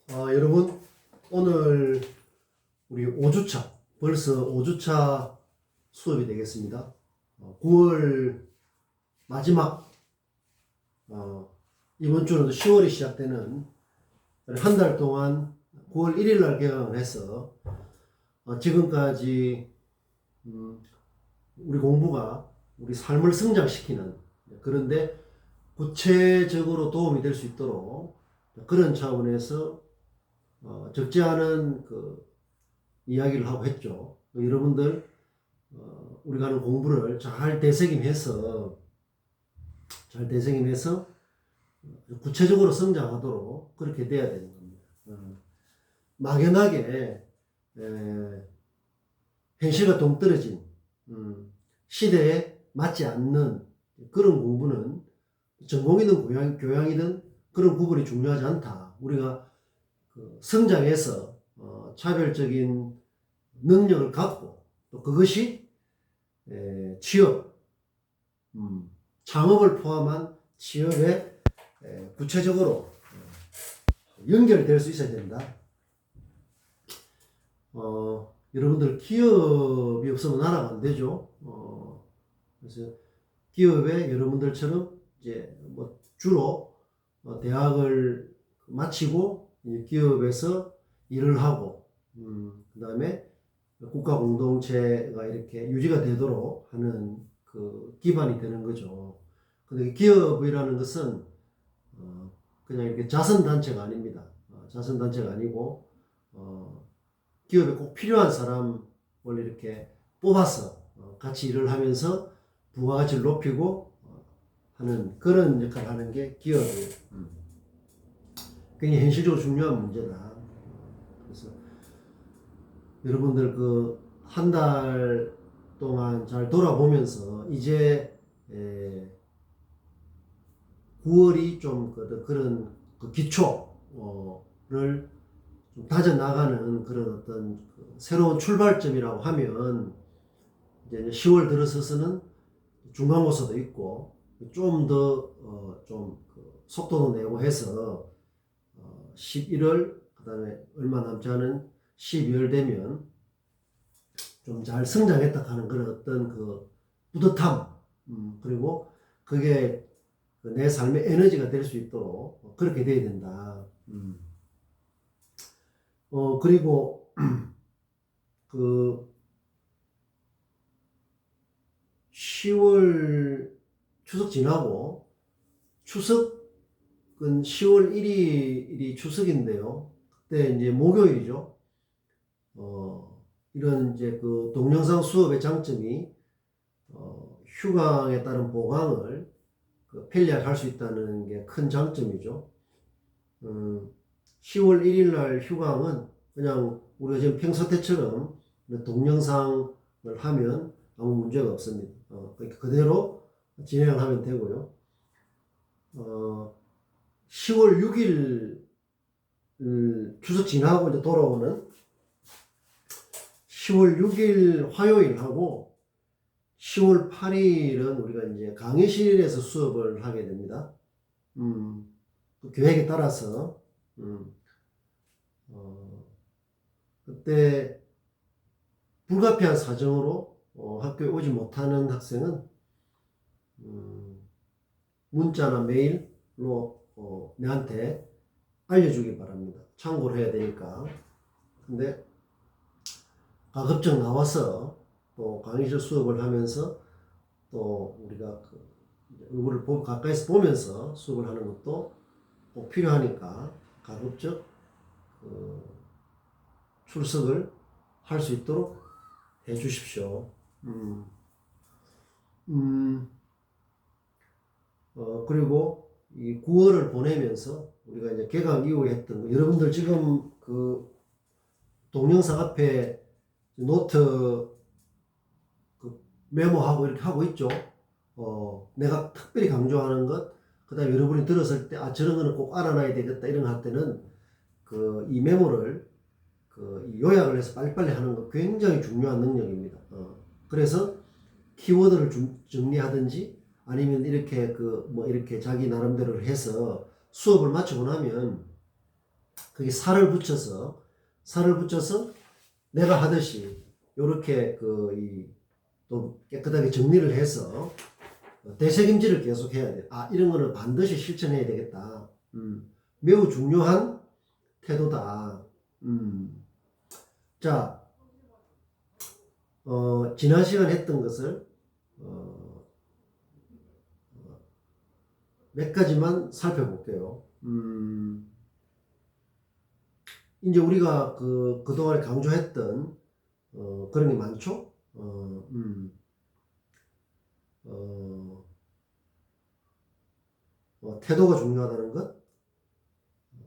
여러분, 오늘 우리 5주차, 벌써 5주차 수업이 되겠습니다. 9월 마지막, 이번 주는 10월이 시작되는 한 달 동안 9월 1일 날 개강을 해서 지금까지 우리 공부가 우리 삶을 성장시키는, 그런데 구체적으로 도움이 될 수 있도록 그런 차원에서 적지 않은 이야기를 하고 했죠. 여러분들 우리가 하는 공부를 잘 되새김해서 구체적으로 성장하도록 그렇게 돼야 되는 겁니다. 막연하게 현실과 동떨어진 시대에 맞지 않는 그런 공부는 전공이든 교양이든 그런 구분이 중요하지 않다. 우리가 성장해서 차별적인 능력을 갖고 또 그것이 취업, 창업을 포함한 취업에 구체적으로 연결될 수 있어야 된다. 여러분들 기업이 없으면 나라가 안 되죠. 그래서 기업에 여러분들처럼 이제 주로 대학을 마치고 기업에서 일을 하고 그 다음에 국가 공동체가 이렇게 유지가 되도록 하는 그 기반이 되는 거죠. 근데 기업이라는 것은 그냥 이렇게 자선단체가 아닙니다. 자선단체가 아니고 기업에 꼭 필요한 사람을 이렇게 뽑아서 같이 일을 하면서 부가가치를 높이고 하는 그런 역할을 하는 게 기업이에요. 굉장히 현실적으로 중요한 문제다. 그래서 여러분들 한 달 동안 잘 돌아보면서 이제 9월이 좀 그런 기초를 좀 다져나가는 그런 어떤 새로운 출발점이라고 하면 이제 10월 들어서서는 중간고사도 있고 좀 더 속도도 내고 해서 11월 그 다음에 얼마 남지 않은 12월 되면 좀 잘 성장했다 하는 그런 어떤 뿌듯함, 그리고 그게 내 삶의 에너지가 될 수 있도록 그렇게 돼야 된다. 그리고 10월 추석 지나고 추석은 10월 1일이 추석인데요. 그때 이제 목요일이죠. 이런 이제 동영상 수업의 장점이 휴강에 따른 보강을 편리하게 할 수 있다는 게 큰 장점이죠. 10월 1일 날 휴강은 그냥 우리가 지금 평소 때처럼 동영상을 하면 아무 문제가 없습니다. 그러니까 그대로 진행을 하면 되고요. 10월 6일 추석 지나고 이제 돌아오는 10월 6일 화요일하고 10월 8일은 우리가 이제 강의실에서 수업을 하게 됩니다. 그 계획에 따라서 그때 불가피한 사정으로 학교에 오지 못하는 학생은 문자나 메일로 내한테 알려주기 바랍니다. 참고를 해야 되니까. 근데 가급적 나와서 또 강의실 수업을 하면서 또 우리가 얼굴을 가까이서 보면서 수업을 하는 것도 꼭 필요하니까 가급적 출석을 할 수 있도록 해 주십시오. 그리고 이 9월을 보내면서 우리가 이제 개강 이후에 했던 거, 여러분들 지금 동영상 앞에 노트 메모하고 이렇게 하고 있죠. 내가 특별히 강조하는 것, 그 다음에 여러분이 들었을 때, 저런 거는 꼭 알아놔야 되겠다, 이런 거 할 때는, 이 메모를, 요약을 해서 빨리빨리 하는 거 굉장히 중요한 능력입니다. 그래서 키워드를 정리하든지, 아니면 이렇게, 이렇게 자기 나름대로 해서 수업을 마치고 나면, 거기 살을 붙여서 내가 하듯이 요렇게 또 깨끗하게 정리를 해서 되새김질을 계속 해야 돼. 아, 이런 거는 반드시 실천해야 되겠다. 매우 중요한 태도다. 자, 지난 시간 했던 것을 몇 가지만 살펴볼게요. 이제 우리가 그동안에 강조했던 그런 게 많죠. 태도가 중요하다는 것,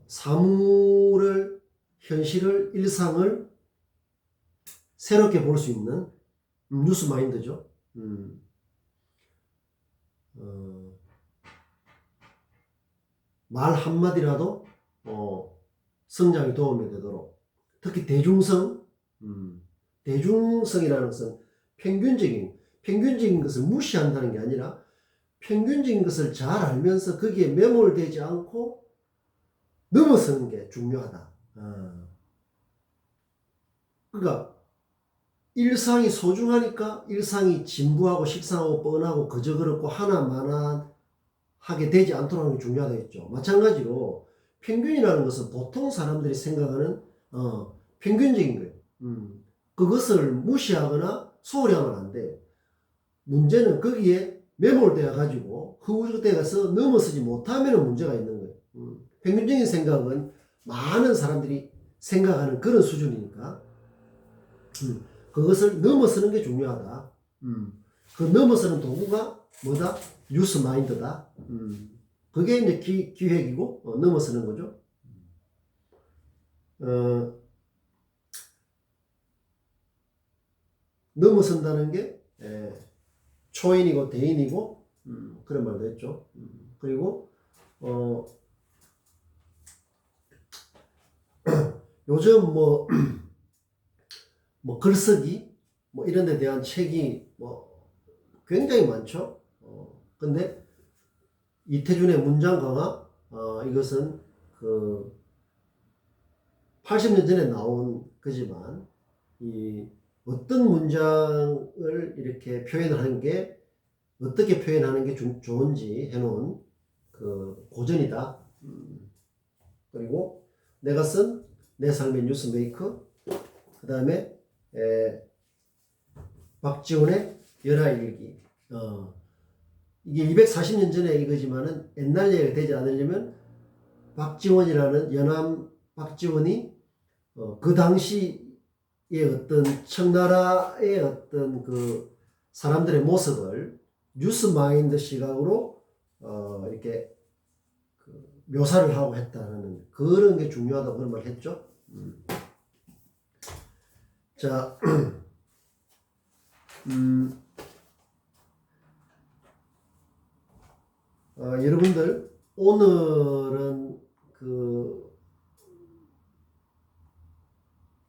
사물을, 현실을, 일상을 새롭게 볼 수 있는 뉴스 마인드죠. 말 한마디라도 성장에 도움이 되도록, 특히 대중성이라는 것은 평균적인 것을 무시한다는 게 아니라 평균적인 것을 잘 알면서 거기에 매몰되지 않고 넘어서는 게 중요하다. 그러니까 일상이 소중하니까 일상이 진부하고 식상하고 뻔하고 그저 그렇고 하나만하게 되지 않도록 하는 게 중요하다 했죠. 마찬가지로 평균이라는 것은 보통 사람들이 생각하는 평균적인 거예요. 그것을 무시하거나 소홀히 하면 안 돼. 문제는 거기에 매몰되어 가지고 그 가서 넘어서지 못하면 문제가 있는 거예요. 평균적인 생각은 많은 사람들이 생각하는 그런 수준이니까 그것을 넘어서는 게 중요하다. 그 넘어서는 도구가 뭐다? 뉴스 마인드다. 그게 이제 기획이고 넘어서는 거죠. 넘어선다는 게 초인이고 대인이고 그런 말도 했죠. 그리고 요즘 뭐 글쓰기 뭐 이런 데 대한 책이 뭐 굉장히 많죠. 근데 이태준의 문장 강화 이것은 80년 전에 나온 거지만 이 어떤 문장을 이렇게 표현하는 게 어떻게 표현하는 게 좋은지 해놓은 고전이다. 그리고 내가 쓴 내 삶의 뉴스메이커, 그 다음에 박지원의 연하일기. 이게 240년 전에 이거지만은 옛날 얘기가 되지 않으려면 박지원이라는 연암 박지원이 그 당시의 어떤 청나라의 어떤 사람들의 모습을 뉴스 마인드 시각으로 이렇게 묘사를 하고 했다는 그런 게 중요하다고 그런 말 했죠. 자, 여러분들 오늘은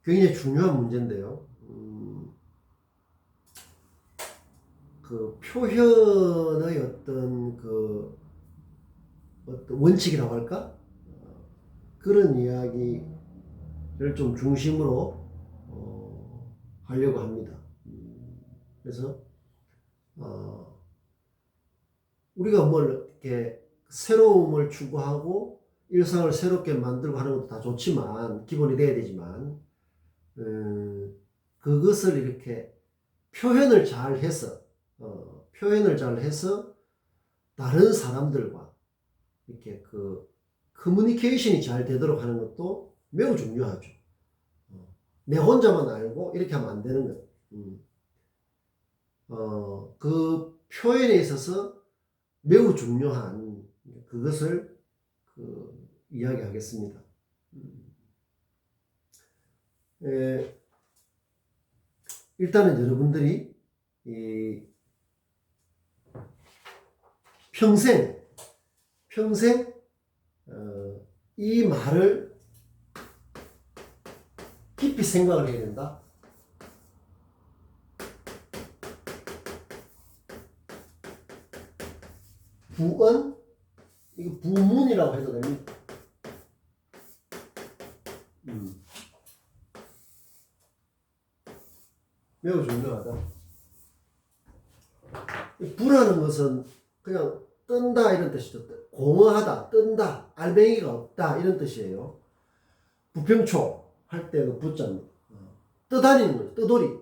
굉장히 중요한 문제인데요. 표현의 어떤 원칙이라고 할까? 그런 이야기를 좀 중심으로 하려고 합니다. 그래서 우리가 뭘 이렇게 새로움을 추구하고 일상을 새롭게 만들고 하는 것도 다 좋지만 기본이 돼야 되지만 그것을 이렇게 표현을 잘 해서 다른 사람들과 이렇게 커뮤니케이션이 잘 되도록 하는 것도 매우 중요하죠. 내 혼자만 알고 이렇게 하면 안 되는 거예요. 그 표현에 있어서 매우 중요한 그것을 이야기하겠습니다. 일단은 여러분들이 평생 이 말을 깊이 생각을 해야 된다. 부언, 이거 부문이라고 해도 됩니다. 매우 중요하다. 부라는 것은 그냥 뜬다 이런 뜻이죠. 공허하다, 뜬다, 알맹이가 없다 이런 뜻이에요. 부평초 할 때 그 부자입니다. 떠다니는 거죠. 떠돌이.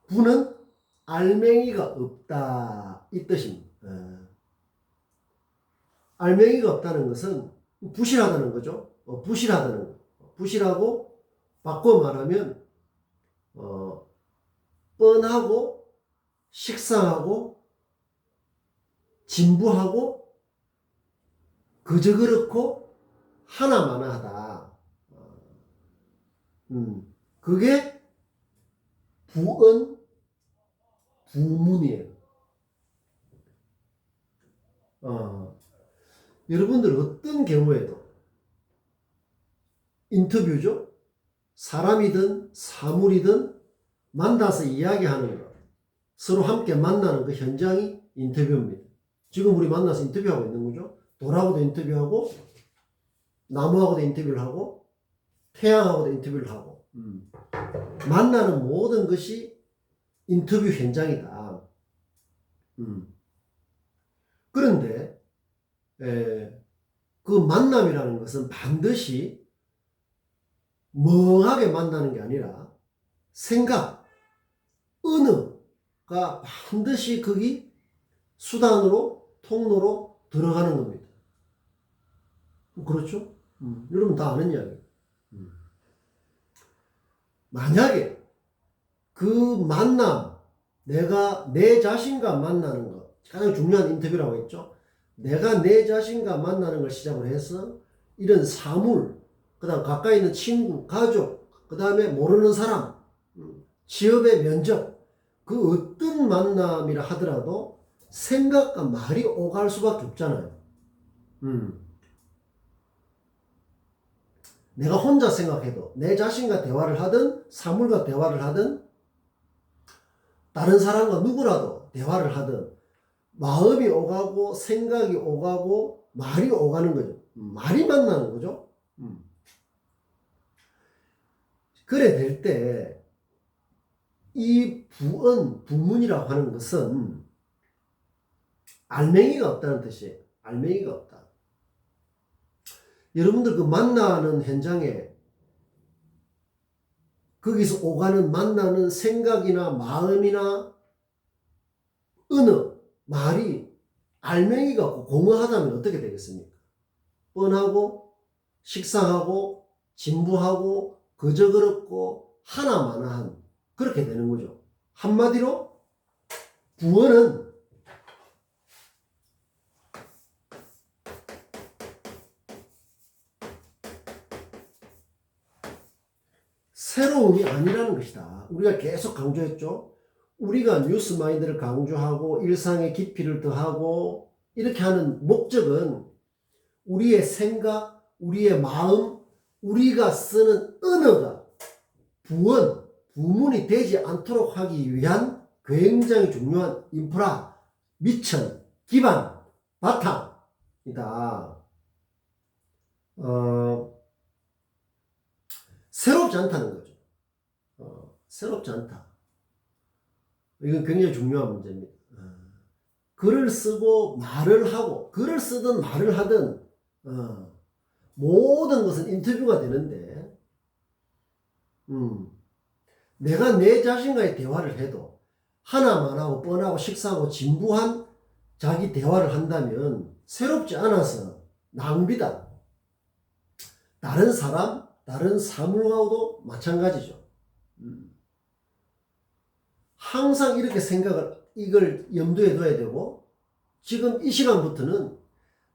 부는 알맹이가 없다 이 뜻입니다. 알맹이가 없다는 것은 부실하다는 거죠. 부실하다는 거. 부실하고 바꿔 말하면 뻔하고 식상하고 진부하고 그저 그렇고 하나마나하다. 그게 부은 부문이에요. 여러분들 어떤 경우에도 인터뷰죠. 사람이든 사물이든 만나서 이야기하는 것, 서로 함께 만나는 그 현장이 인터뷰입니다. 지금 우리 만나서 인터뷰하고 있는 거죠. 돌하고도 인터뷰하고 나무하고도 인터뷰를 하고 태양하고도 인터뷰를 하고 만나는 모든 것이 인터뷰 현장이다. 그런데 그 만남이라는 것은 반드시 멍하게 만나는 게 아니라 생각, 언어가 반드시 거기 수단으로 통로로 들어가는 겁니다. 그렇죠? 여러분 다 아는 이야기예요. 만약에 그 만남, 내가 내 자신과 만나는 것, 가장 중요한 인터뷰라고 했죠. 내가 내 자신과 만나는 걸 시작으로 해서 이런 사물, 그 다음 가까이 있는 친구, 가족, 그 다음에 모르는 사람, 취업의 면접, 그 어떤 만남이라 하더라도 생각과 말이 오갈 수밖에 없잖아요. 내가 혼자 생각해도 내 자신과 대화를 하든 사물과 대화를 하든 다른 사람과 누구라도 대화를 하든 마음이 오가고 생각이 오가고 말이 오가는 거죠. 말이 만나는 거죠. 그래 될 때 이 부언, 부문이라고 하는 것은 알맹이가 없다는 뜻이에요. 알맹이가 없다. 여러분들 그 만나는 현장에 거기서 오가는 만나는 생각이나 마음이나 언어, 말이 알맹이가 없고 공허하다면 어떻게 되겠습니까? 뻔하고 식상하고 진부하고 그저 그렇고 하나마나한 그렇게 되는 거죠. 한마디로 부언은 새로움이 아니라는 것이다. 우리가 계속 강조했죠. 우리가 뉴스 마인드를 강조하고 일상의 깊이를 더하고 이렇게 하는 목적은 우리의 생각, 우리의 마음, 우리가 쓰는 언어가 부언, 부문이 되지 않도록 하기 위한 굉장히 중요한 인프라, 미천, 기반, 바탕이다. 새롭지 않다는 거죠. 새롭지 않다. 이건 굉장히 중요한 문제입니다. 글을 쓰고 말을 하고, 글을 쓰든 말을 하든 모든 것은 인터뷰가 되는데 내가 내 자신과의 대화를 해도 하나만하고 뻔하고 식상하고 진부한 자기 대화를 한다면 새롭지 않아서 낭비다. 다른 사람, 다른 사물과도 마찬가지죠. 항상 이렇게 이걸 염두에 둬야 되고, 지금 이 시간부터는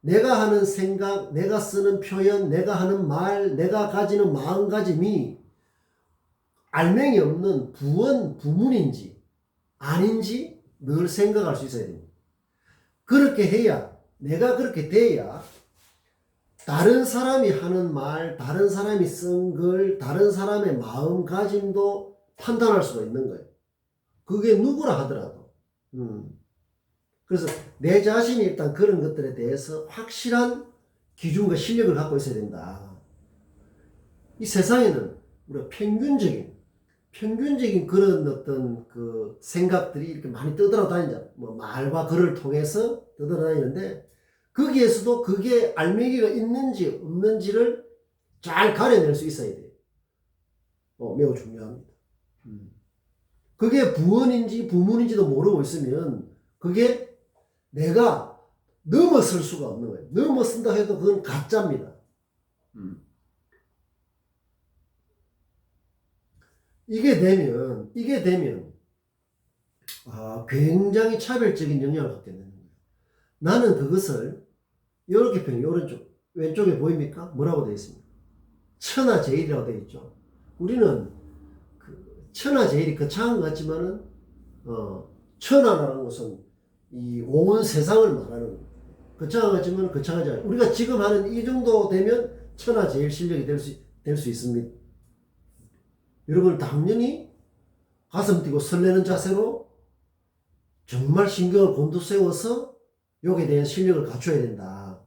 내가 하는 생각, 내가 쓰는 표현, 내가 하는 말, 내가 가지는 마음가짐이 알맹이 없는 부언, 부문인지 아닌지 늘 생각할 수 있어야 됩니다. 그렇게 해야, 내가 그렇게 돼야 다른 사람이 하는 말, 다른 사람이 쓴 글, 다른 사람의 마음가짐도 판단할 수가 있는 거예요. 그게 누구라 하더라도. 그래서 내 자신이 일단 그런 것들에 대해서 확실한 기준과 실력을 갖고 있어야 된다. 이 세상에는 우리가 평균적인 그런 어떤 그 생각들이 이렇게 많이 떠돌아다니잖아. 뭐 말과 글을 통해서 떠돌아다니는데 거기에서도 그게 알맹이가 있는지 없는지를 잘 가려낼 수 있어야 돼요. 매우 중요합니다. 그게 부언인지 부문인지도 모르고 있으면 그게 내가 넘어설 수가 없는 거예요. 넘어선다 해도 그건 가짜입니다. 이게 되면 굉장히 차별적인 영향을 갖게 되는 거예요. 나는 그것을 이렇게 오른쪽 왼쪽에 보입니까? 뭐라고 되어 있습니까? 천하제일이라고 되어 있죠. 우리는 그 천하제일이 거창한 것 같지만은 천하라는 것은 이 온 세상을 말하는 거예요. 거창한 것 같지만 거창하지 않아요. 우리가 지금 하는 이 정도 되면 천하제일 실력이 될 수 있습니다. 여러분 당연히 가슴 뛰고 설레는 자세로 정말 신경을 곤두세워서 여기에 대한 실력을 갖춰야 된다.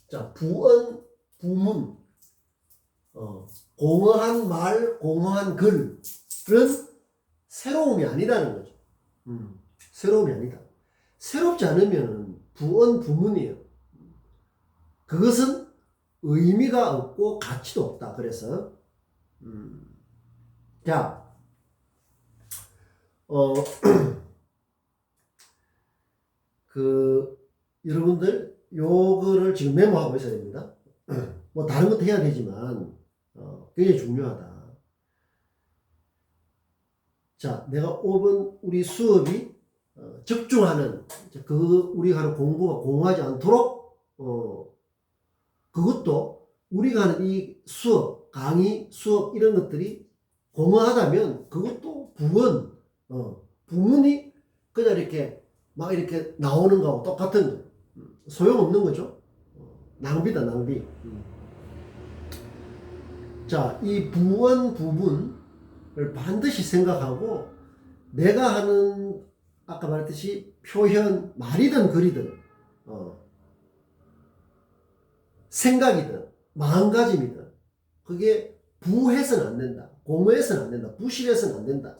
자, 부언, 부문, 공허한 말, 공허한 글은 새로움이 아니라는 거죠. 새로움이 아니다. 새롭지 않으면 부언, 부문이에요. 그것은 의미가 없고 가치도 없다. 그래서 자, 여러분들 요거를 지금 메모하고 있어야 됩니다. 뭐 다른 것도 해야 되지만 굉장히 중요하다. 자, 내가 5번 우리 수업이 집중하는 우리가 하는 공부가 공허하지 않도록 그것도 우리가 하는 이 수업, 강의, 수업 이런 것들이 공허하다면 그것도 부문이 그냥 이렇게 막 이렇게 나오는 거하고 똑같은 거예요. 소용없는 거죠. 낭비다, 낭비. 자, 이 부원, 부문을 반드시 생각하고 내가 하는 아까 말했듯이 표현, 말이든 글이든 생각이든 마음가짐이든 그게 부해서는 안 된다. 공허해서는 안 된다. 부실해서는 안 된다.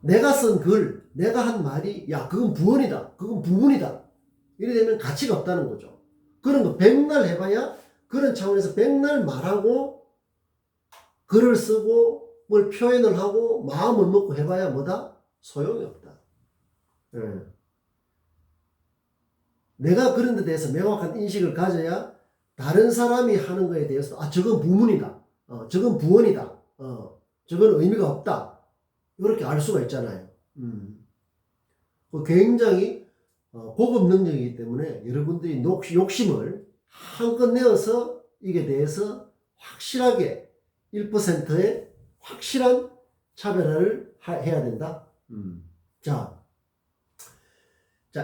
내가 쓴 글, 내가 한 말이 야 그건 부언이다. 그건 부문이다. 이래 되면 가치가 없다는 거죠. 그런 거 백날 해봐야 그런 차원에서 백날 말하고 글을 쓰고 뭘 표현을 하고 마음을 먹고 해봐야 뭐다? 소용이 없다. 내가 그런 데 대해서 명확한 인식을 가져야 다른 사람이 하는 거에 대해서 저건 부문이다. 저건 부언이다. 저건 의미가 없다. 이렇게 알 수가 있잖아요. 굉장히 고급 능력이기 때문에 여러분들이 욕심을 한껏 내어서 이게 대해서 확실하게 1%의 확실한 차별화를 해야 된다. 자,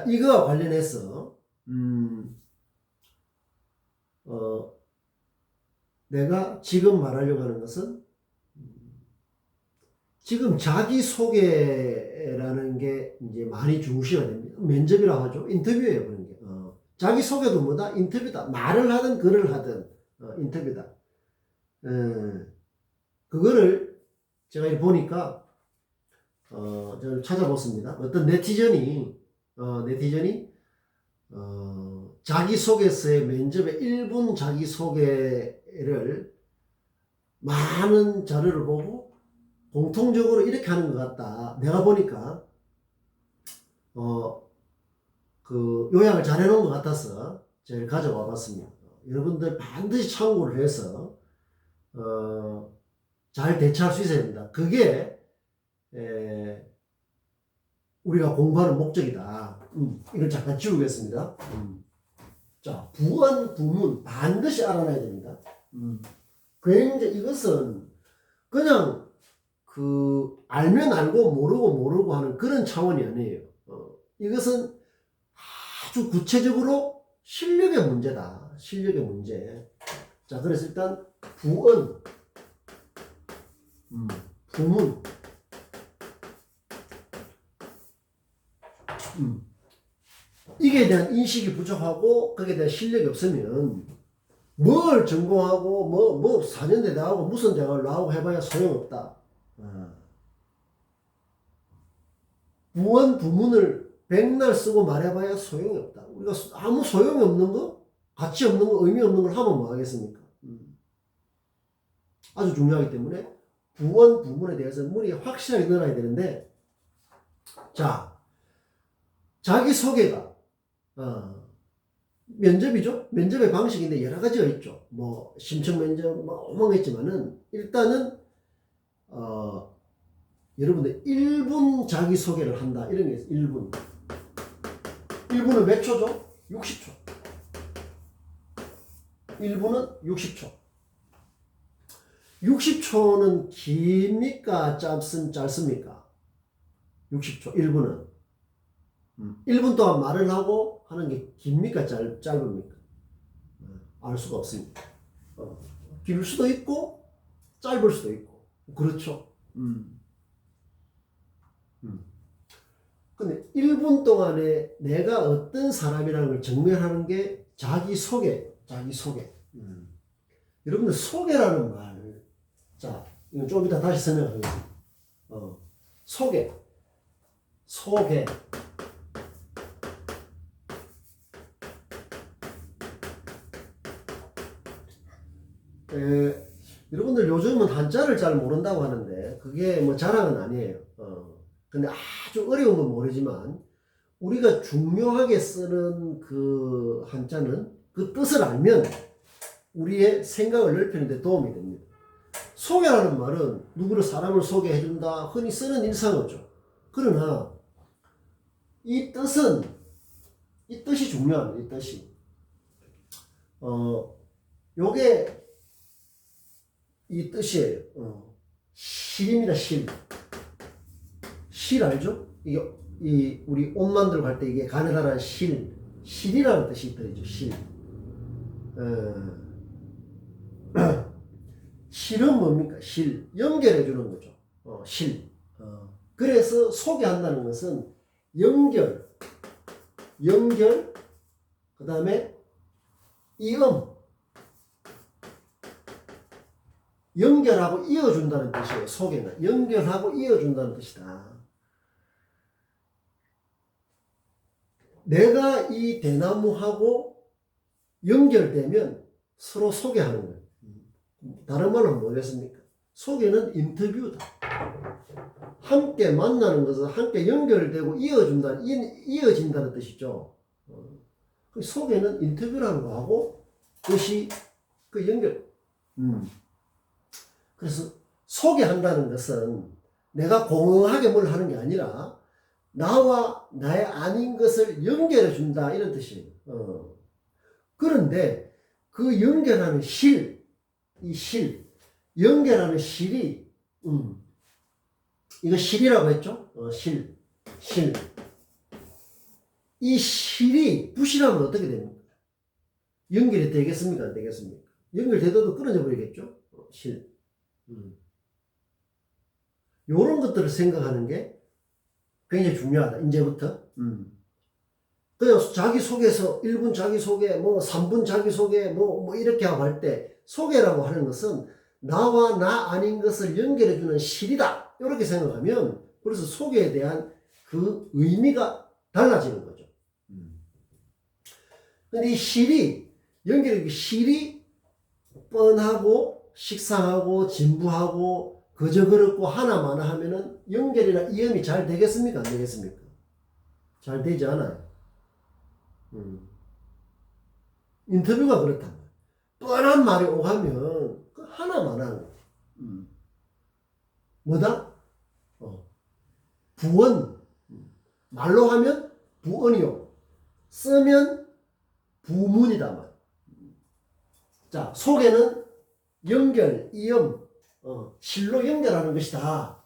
이거와 관련해서 내가 지금 말하려고 하는 것은 지금 자기소개라는 게 이제 많이 중시가 됩니다. 면접이라고 하죠. 인터뷰예요, 그런 게. 자기소개도 뭐다? 인터뷰다. 말을 하든 글을 하든 인터뷰다. 그거를 제가 이렇게 보니까 저를 찾아봤습니다. 어떤 네티즌이 자기소개서의 면접의 1분 자기소개를 많은 자료를 보고 공통적으로 이렇게 하는 것 같다. 내가 보니까 그 요약을 잘 해놓은 것 같아서 제가 가져와 봤습니다. 여러분들 반드시 참고를 해서 잘 대처할 수 있어야 됩니다. 그게 우리가 공부하는 목적이다. 이걸 잠깐 지우겠습니다. 자, 부언, 부문 반드시 알아놔야 됩니다. 굉장히 이것은 그냥 알면 알고 모르고 하는 그런 차원이 아니에요. 이것은 아주 구체적으로 실력의 문제다. 실력의 문제. 자, 그래서 일단 부언, 부문, 이게 대한 인식이 부족하고 거기에 대한 실력이 없으면 뭘 전공하고 뭐 4년대 나오고 무슨 대학을 나오고 해봐야 소용없다. 부원 부문을 백날 쓰고 말해봐야 소용이 없다. 우리가 아무 소용이 없는 거, 가치 없는 거, 의미 없는 걸 하면 뭐 하겠습니까? 아주 중요하기 때문에 부원 부문에 대해서 머리에 확실하게 넣어야 되는데, 자, 자기소개가 면접이죠. 면접의 방식인데 여러 가지가 있죠. 뭐 심층 면접 뭐 어마어마했지만은 일단은 여러분들 1분 자기소개를 한다 이런 게 있어요. 1분은 몇 초죠? 60초. 1분은 60초. 60초는 깁니까? 짧습니까? 60초. 1분은 1분 동안 말을 하고 하는 게 깁니까? 짧습니까? 알 수가 없습니다. 길 수도 있고 짧을 수도 있고 그렇죠. 근데 1분 동안에 내가 어떤 사람이라는 걸 증명하는 게 자기소개. 여러분들 소개라는 말, 자, 이건 좀 이따 다시 설명하겠습니다. 소개. 여러분들 요즘은 한자를 잘 모른다고 하는데 그게 뭐 자랑은 아니에요. 근데 아주 어려운 건 모르지만 우리가 중요하게 쓰는 그 한자는 그 뜻을 알면 우리의 생각을 넓히는 데 도움이 됩니다. 소개라는 말은 누구를 사람을 소개해준다 흔히 쓰는 일상어죠. 그러나 이 뜻이 중요합니다. 이 뜻이 요게 이 뜻이에요. 실입니다. 실 알죠? 이 우리 옷 만들고 할 때 이게 가느다란 실이라는 뜻이 있더라죠. 실은 뭡니까? 연결해 주는 거죠. 그래서 소개한다는 것은 연결, 그 다음에 연결하고 이어준다는 뜻이에요. 소개는 연결하고 이어준다는 뜻이다. 내가 이 대나무하고 연결되면 서로 소개하는 거예요. 다른 말로 하면 뭐겠습니까? 소개는 인터뷰다. 함께 만나는 것은 함께 연결되고 이어진다는 뜻이죠. 소개는 인터뷰라는 거하고 뜻이 그 연결. 그래서 소개한다는 것은 내가 공허하게 뭘 하는 게 아니라 나와 나의 아닌 것을 연결해 준다 이런 뜻이에요. 그런데 그 연결하는 연결하는 실이 이거 실이라고 했죠? 이 실이 부실하면 어떻게 됩니까? 연결이 되겠습니까? 안 되겠습니까? 연결되도 끊어져 버리겠죠? 요런 것들을 생각하는 게 굉장히 중요하다. 이제부터. 그냥 자기소개서 1분 자기소개, 뭐 3분 자기소개, 뭐 이렇게 하고 할 때 소개라고 하는 것은 나와 나 아닌 것을 연결해주는 실이다. 이렇게 생각하면 그래서 소개에 대한 그 의미가 달라지는 거죠. 근데 이 실이 뻔하고 식상하고 진부하고 그저 그렇고 하나마나 하면은 연결이나 이음이 잘 되겠습니까? 안 되겠습니까? 잘 되지 않아요. 인터뷰가 그렇단 말이에요. 뻔한 말이 오가면 그 하나마나 하는 거예요. 뭐다? 부언. 말로 하면 부언이요. 쓰면 부문이다 말. 자, 소개는 연결, 이음, 실로 연결하는 것이다.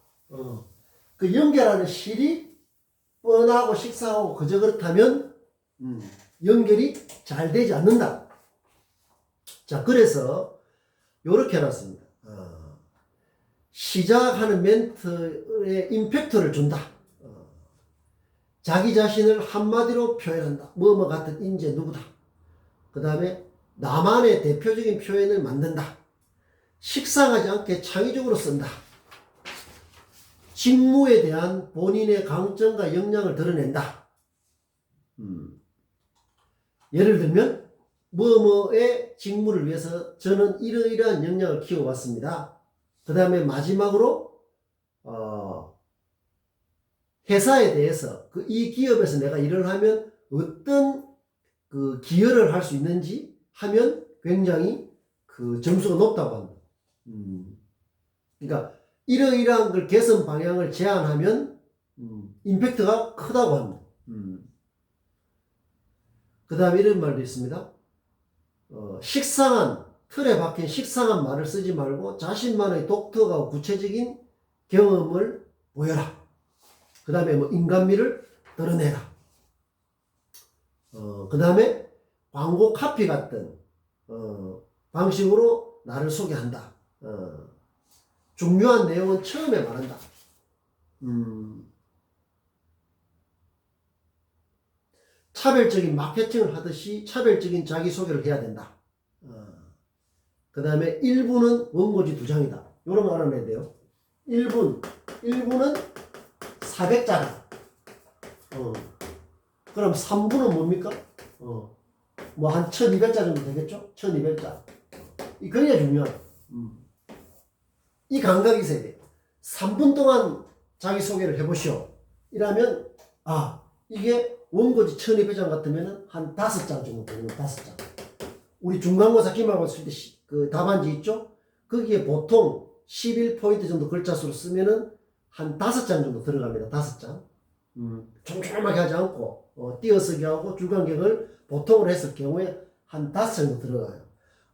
그 연결하는 실이 뻔하고 식상하고 그저 그렇다면 연결이 잘 되지 않는다. 자, 그래서 요렇게 해놨습니다. 시작하는 멘트에 임팩트를 준다. 자기 자신을 한마디로 표현한다. 뭐뭐 같은 인재 누구다. 그 다음에 나만의 대표적인 표현을 만든다. 식상하지 않게 창의적으로 쓴다. 직무에 대한 본인의 강점과 역량을 드러낸다. 예를 들면 뭐뭐의 직무를 위해서 저는 이러이러한 역량을 키워왔습니다. 그 다음에 마지막으로 회사에 대해서 이 기업에서 내가 일을 하면 어떤 그 기여를 할 수 있는지 하면 굉장히 그 점수가 높다고 합니다. 그러니까 이러이러한 걸 개선 방향을 제안하면 임팩트가 크다고 합니다. 그 다음에 이런 말도 있습니다. 식상한 틀에 박힌 식상한 말을 쓰지 말고 자신만의 독특하고 구체적인 경험을 보여라. 그 다음에 뭐 인간미를 드러내라. 그 다음에 광고 카피 같은 방식으로 나를 소개한다. 중요한 내용은 처음에 말한다. 차별적인 마케팅을 하듯이 차별적인 자기소개를 해야 된다. 그 다음에 1분은 원고지 2장이다. 요런 거 알아내야 돼요. 1분은 400자다. 그럼 3분은 뭡니까? 뭐 한 1200자 정도 되겠죠? 1200자. 이 굉장히 중요하다. 이 감각이 있어야 돼요. 3분 동안 자기소개를 해보시오. 이라면, 이게 원고지 1200장 같으면 한 5장 정도 되는 5장. 우리 중간고사 기말고사 쓸 때 그 답안지 있죠? 거기에 보통 11포인트 정도 글자 수로 쓰면은 한 5장 정도 들어갑니다. 5장. 촘촘하게 하지 않고, 띄어쓰기 하고 줄간격을 보통으로 했을 경우에 한 5장 정도 들어가요.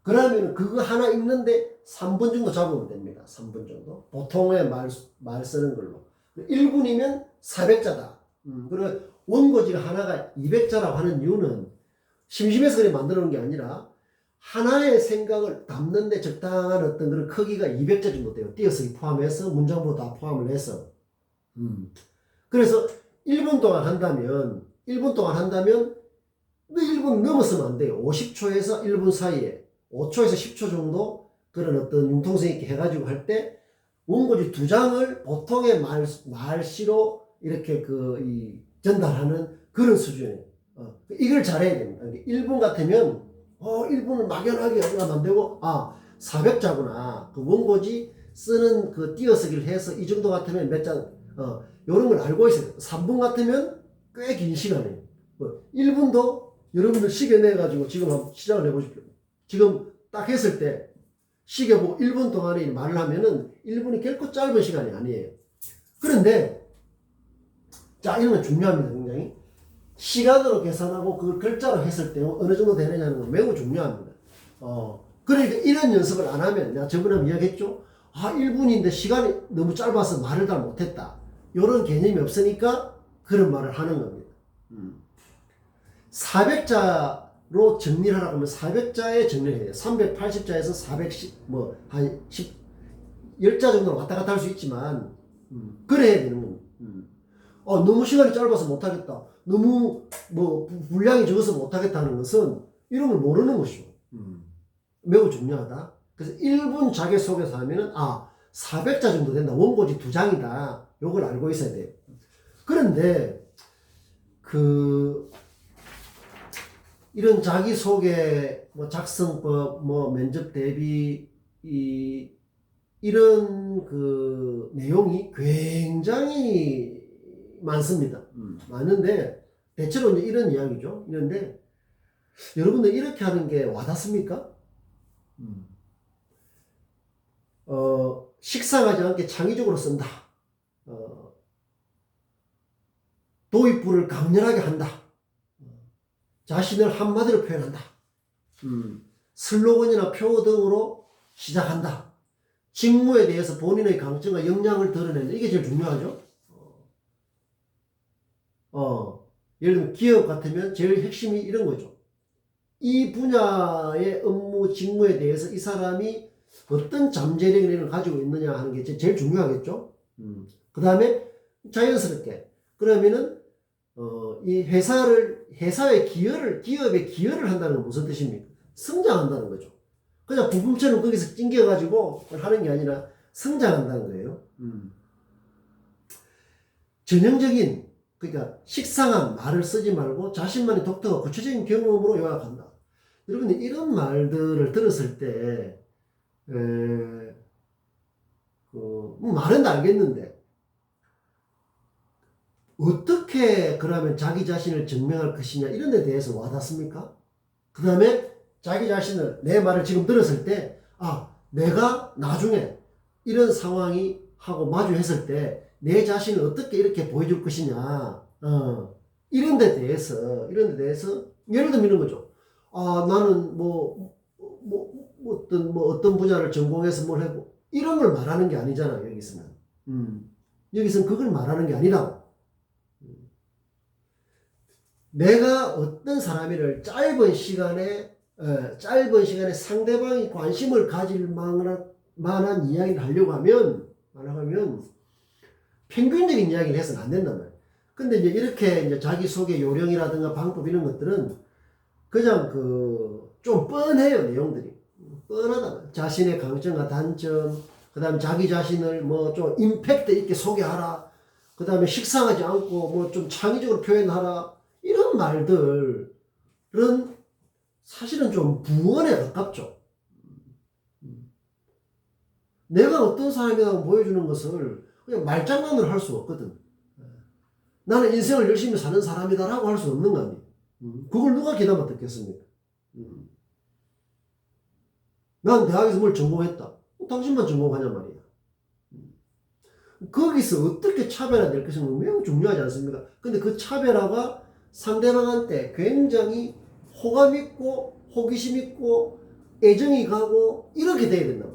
그러면 그거 하나 읽는데 3분 정도 잡으면 됩니다. 3분 정도. 보통의 말 쓰는 걸로. 1분이면 400자다. 그리고 원고지가 하나가 200자라고 하는 이유는 심심해서 그래 만들어 놓은 게 아니라 하나의 생각을 담는데 적당한 어떤 그런 크기가 200자 정도 돼요. 띄어쓰기 포함해서 문장부 다 포함을 해서. 그래서 1분 동안 한다면 1분 넘었으면 안 돼요. 50초에서 1분 사이에 5초에서 10초 정도 그런 어떤 융통성 있게 해가지고 할 때 원고지 2장을 보통의 말씨로 이렇게 전달하는 그런 수준이에요. 이걸 잘해야 됩니다. 1분 같으면 1분을 막연하게 하면 안 되고 400자구나. 그 원고지 쓰는 그 띄어쓰기를 해서 이 정도 같으면 몇 장 이런 걸 알고 있어야 돼요. 3분 같으면 꽤 긴 시간이에요. 1분도 여러분들 시계 내가지고 지금 한번 시작을 해보십시오. 지금 딱 했을 때 시계 보고 1분 동안에 말을 하면은 1분이 결코 짧은 시간이 아니에요. 그런데 이런 건 중요합니다. 굉장히 시간으로 계산하고 그걸 글자로 했을 때 어느 정도 되느냐는 건 매우 중요합니다. 그러니까 이런 연습을 안 하면 내가 저번에 이야기했죠. 1분인데 시간이 너무 짧아서 말을 잘 못했다. 이런 개념이 없으니까 그런 말을 하는 겁니다. 400자로 정리를 하라고 하면 400자에 정리를 해요. 380자에서 410, 한 10자 정도로 왔다 갔다 할 수 있지만, 그래야 되는 겁니다. 너무 시간이 짧아서 못하겠다. 너무 분량이 적어서 못하겠다는 것은 이런 걸 모르는 것이죠. 매우 중요하다. 그래서 1분 자기소개서 하면은 400자 정도 된다. 원고지 2장이다. 요걸 알고 있어야 돼요. 그런데 이런 자기소개 작성법 면접 대비 이런 내용이 굉장히 많습니다. 많은데 대체로 이제 이런 이야기죠. 이런데 여러분들 이렇게 하는 게 와닿습니까? 식상하지 않게 창의적으로 쓴다. 도입부를 강렬하게 한다. 자신을 한마디로 표현한다. 슬로건이나 표어 등으로 시작한다. 직무에 대해서 본인의 강점과 역량을 드러낸다. 이게 제일 중요하죠. 예를 들면 기업 같으면 제일 핵심이 이런 거죠. 이 분야의 업무 직무에 대해서 이 사람이 어떤 잠재력을 가지고 있느냐 하는 게 제일 중요하겠죠. 그 다음에 자연스럽게 그러면은 이 회사의 기업에 기여를 한다는 건 무슨 뜻입니까? 성장한다는 거죠. 그냥 부품처럼 거기서 찡겨가지고 하는 게 아니라 성장한다는 거예요. 전형적인, 그러니까 식상한 말을 쓰지 말고 자신만의 독특한 구체적인 경험으로 요약한다. 여러분들 이런 말들을 들었을 때, 말은 알겠는데, 어떻게 그러면 자기 자신을 증명할 것이냐, 이런 데 대해서 와닿습니까? 그 다음에 자기 자신을, 내 말을 지금 들었을 때, 내가 나중에 이런 상황이 하고 마주했을 때, 내 자신을 어떻게 이렇게 보여줄 것이냐, 이런 데 대해서, 예를 들면 이런 거죠. 나는 어떤 분야를 전공해서 뭘 하고, 이런 걸 말하는 게 아니잖아요, 여기서는. 여기서는 그걸 말하는 게 아니라고. 내가 어떤 사람을 짧은 시간에 상대방이 관심을 가질 만한 이야기를 하려고 하면, 평균적인 이야기를 해서는 안 된단 말이에요. 근데 이렇게 자기 소개 요령이라든가 방법 이런 것들은 그냥 좀 뻔해요, 내용들이. 뻔하다. 자신의 강점과 단점, 그 다음에 자기 자신을 좀 임팩트 있게 소개하라. 그 다음에 식상하지 않고 좀 창의적으로 표현하라. 이런 말들은 사실은 좀 부언에 가깝죠. 내가 어떤 사람이라고 보여주는 것을 그냥 말장난으로 할 수 없거든. 나는 인생을 열심히 사는 사람이다라고 할 수 없는 거 아니에요. 그걸 누가 귀담아 듣겠습니까? 난 대학에서 뭘 전공했다. 당신만 전공하냐 말이야. 거기서 어떻게 차별화될 것인가 매우 중요하지 않습니까? 근데 그 차별화가 상대방한테 굉장히 호감 있고 호기심 있고 애정이 가고 이렇게 돼야 된다.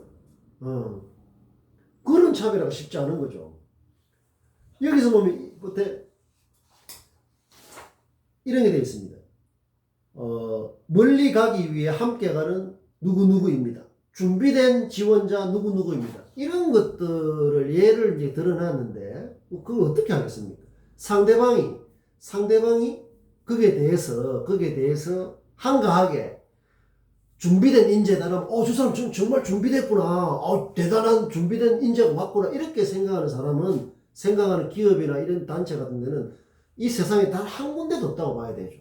그런 차별화가 쉽지 않은 거죠. 여기서 보면 끝에 이런 게 되어 있습니다. 멀리 가기 위해 함께 가는 누구누구입니다. 준비된 지원자 누구누구입니다. 이런 것들을 예를 이제 드러났는데 그걸 어떻게 하겠습니까? 상대방이 거기에 대해서 한가하게 준비된 인재다라면 저 사람 정말 준비됐구나. 대단한 준비된 인재가 왔구나. 이렇게 생각하는 사람은, 생각하는 기업이나 이런 단체 같은 데는 이 세상에 단 한 군데도 없다고 봐야 되죠.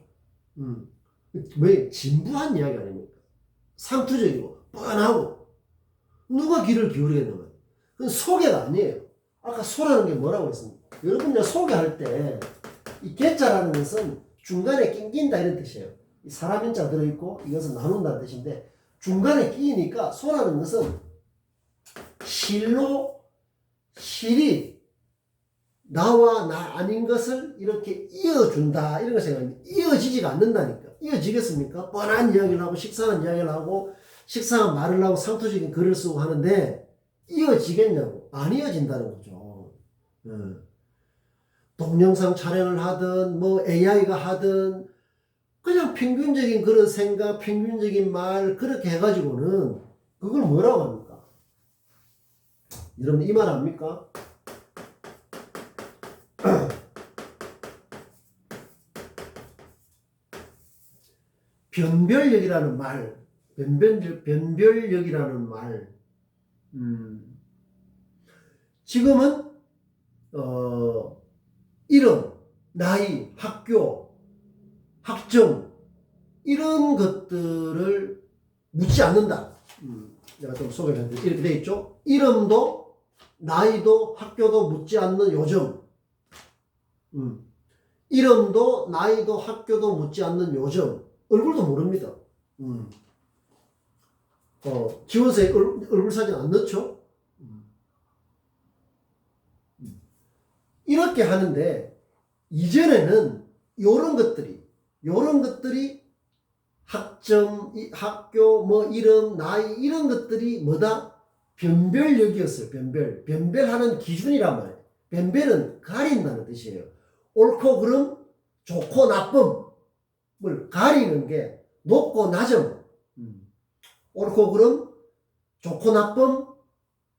왜? 진부한 이야기 아닙니까? 상투적이고 뻔하고 누가 귀를 기울이겠는 거예요. 그건 소개가 아니에요. 아까 소라는 게 뭐라고 했습니까? 여러분들 소개할 때 이 개자라는 것은 중간에 낑긴다 이런 뜻이에요. 이 사람 인자 들어있고 이것은 나눈다는 뜻인데 중간에 끼니까 소라는 것은 실이 나와 나 아닌 것을 이렇게 이어준다 이런 걸 생각합니다. 이어지지가 않는다니까. 이어지겠습니까? 뻔한 이야기를 하고 식상한 이야기를 하고 식상한 말을 하고 상투적인 글을 쓰고 하는데 이어지겠냐고. 안 이어진다는 거죠. 동영상 촬영을 하든 AI가 하든 그냥 평균적인 그런 생각, 평균적인 말 그렇게 해가지고는 그걸 뭐라고 합니까? 여러분 이 말 압니까? 변별력이라는 말, 변별력이라는 말, 지금은 이름, 나이, 학교, 학점 이런 것들을 묻지 않는다. 내가 좀 소개를 해드릴게요. 이렇게 되어 있죠. 이름도 나이도 학교도 묻지 않는 요즘. 이름도 나이도 학교도 묻지 않는 요즘. 얼굴도 모릅니다. 지원서에 얼굴 사진 안 넣죠? 이렇게 하는데 이전에는 요런 것들이 학점, 학교, 이름, 나이 이런 것들이 뭐다? 변별력이었어요. 변별하는 기준이란 말이에요. 변별은 가린다는 뜻이에요. 옳고 그름, 좋고 나쁨을 가리는 게 높고 낮음. 옳고 그름, 좋고 나쁨,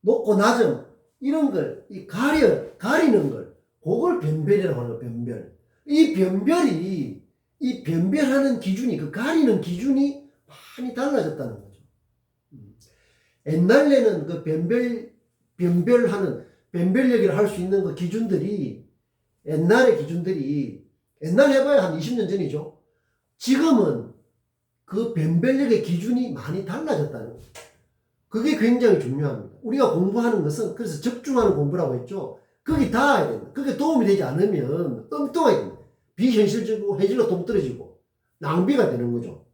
높고 낮음 이런 걸 가리는 걸 그걸 변별이라고 하는 거예요. 변별. 이 변별하는 기준이, 그 가리는 기준이 많이 달라졌다는 거죠. 옛날에는 그 변별력을 할 수 있는 그 기준들이, 옛날의 기준들이, 옛날 해봐야 한 20년 전이죠. 지금은 그 변별력의 기준이 많이 달라졌다는 거죠. 그게 굉장히 중요합니다. 우리가 공부하는 것은, 그래서 적중하는 공부라고 했죠. 거기 닿아야 된다. 그게 도움이 되지 않으면 엉뚱하게 됩니다. 비현실적이고 해질로 동떨어지고 낭비가 되는 거죠.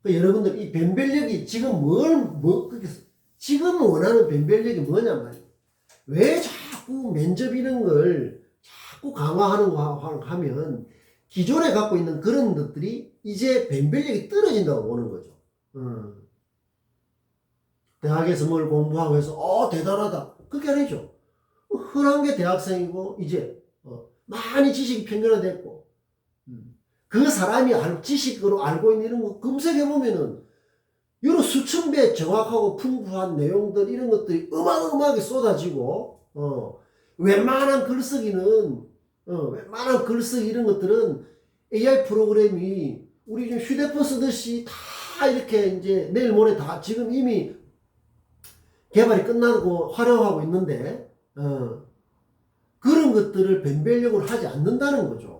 여러분들 이 변별력이 지금 지금 원하는 변별력이 뭐냔 말이에요. 왜 자꾸 면접 이런 걸 자꾸 강화하는 거 하면 기존에 갖고 있는 그런 것들이 이제 변별력이 떨어진다고 보는 거죠. 대학에서 뭘 공부하고 해서 대단하다. 그게 아니죠. 흔한 게 대학생이고 이제 많이 지식이 평균화됐고 그 사람이 지식으로 알고 있는 이런 거 검색해보면은 여러 수천 배 정확하고 풍부한 내용들 이런 것들이 어마어마하게 쏟아지고 웬만한 글쓰기 이런 것들은 AI 프로그램이 우리 지금 휴대폰 쓰듯이 다 이렇게 이제 내일 모레 다 지금 이미 개발이 끝나고 활용하고 있는데 그런 것들을 변별력으로 하지 않는다는 거죠.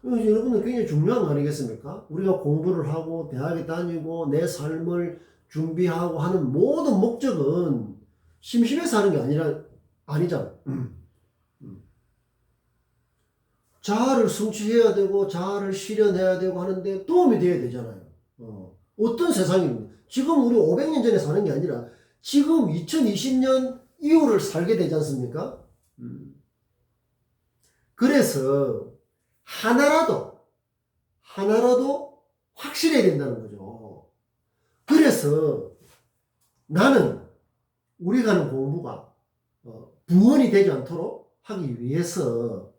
여러분들 굉장히 중요한 거 아니겠습니까? 우리가 공부를 하고 대학에 다니고 내 삶을 준비하고 하는 모든 목적은 심심해서 하는 게 아니잖아. 자아를 성취해야 되고 자아를 실현해야 되고 하는데 도움이 돼야 되잖아요. 어떤 세상입니까? 지금 우리 500년 전에 사는 게 아니라 지금 2020년 이후를 살게 되지 않습니까? 그래서 하나라도 확실해야 된다는 거죠. 그래서 나는 우리가 하는 공부가 부언이 되지 않도록 하기 위해서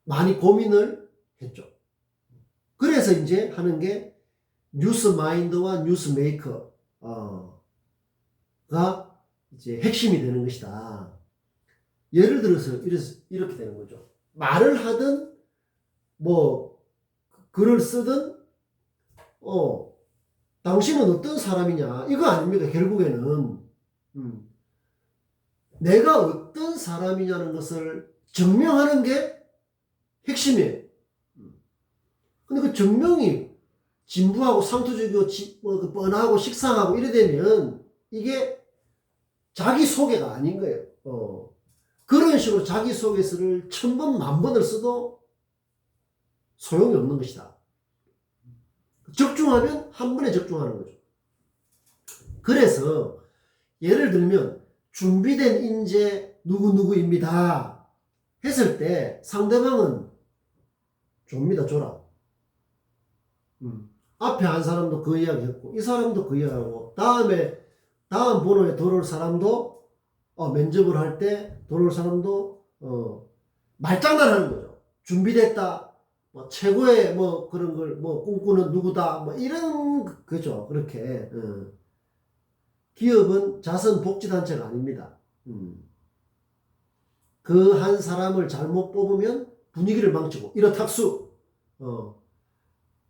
많이 고민을 했죠. 그래서 이제 하는 게 뉴스마인드와 뉴스메이커가 이제 핵심이 되는 것이다. 예를 들어서 이렇게 되는 거죠. 말을 하든 뭐 글을 쓰든 당신은 어떤 사람이냐 이거 아닙니까? 결국에는 내가 어떤 사람이냐는 것을 증명하는 게 핵심이에요. 근데 그 증명이 진부하고 상투적이고 뻔하고 식상하고 이래 되면 이게 자기소개가 아닌 거예요. 그런 식으로 자기소개서를 1000번, 10,000번을 써도 소용이 없는 것이다. 적중하면 한 번에 적중하는 거죠. 그래서 예를 들면 준비된 인재 누구누구입니다 했을 때 상대방은 줍니다. 줘라. 앞에 한 사람도 그 이야기 했고 이 사람도 그 이야기 하고 다음 번호에 들어올 사람도 면접을 할 때 들어올 사람도 말장난하는 거죠. 준비됐다. 뭐 최고의 뭐 그런 걸 뭐 꿈꾸는 누구다. 뭐 이런 거죠. 그렇게 기업은 자선복지단체가 아닙니다. 그 한 사람을 잘못 뽑으면 분위기를 망치고 이렇탁수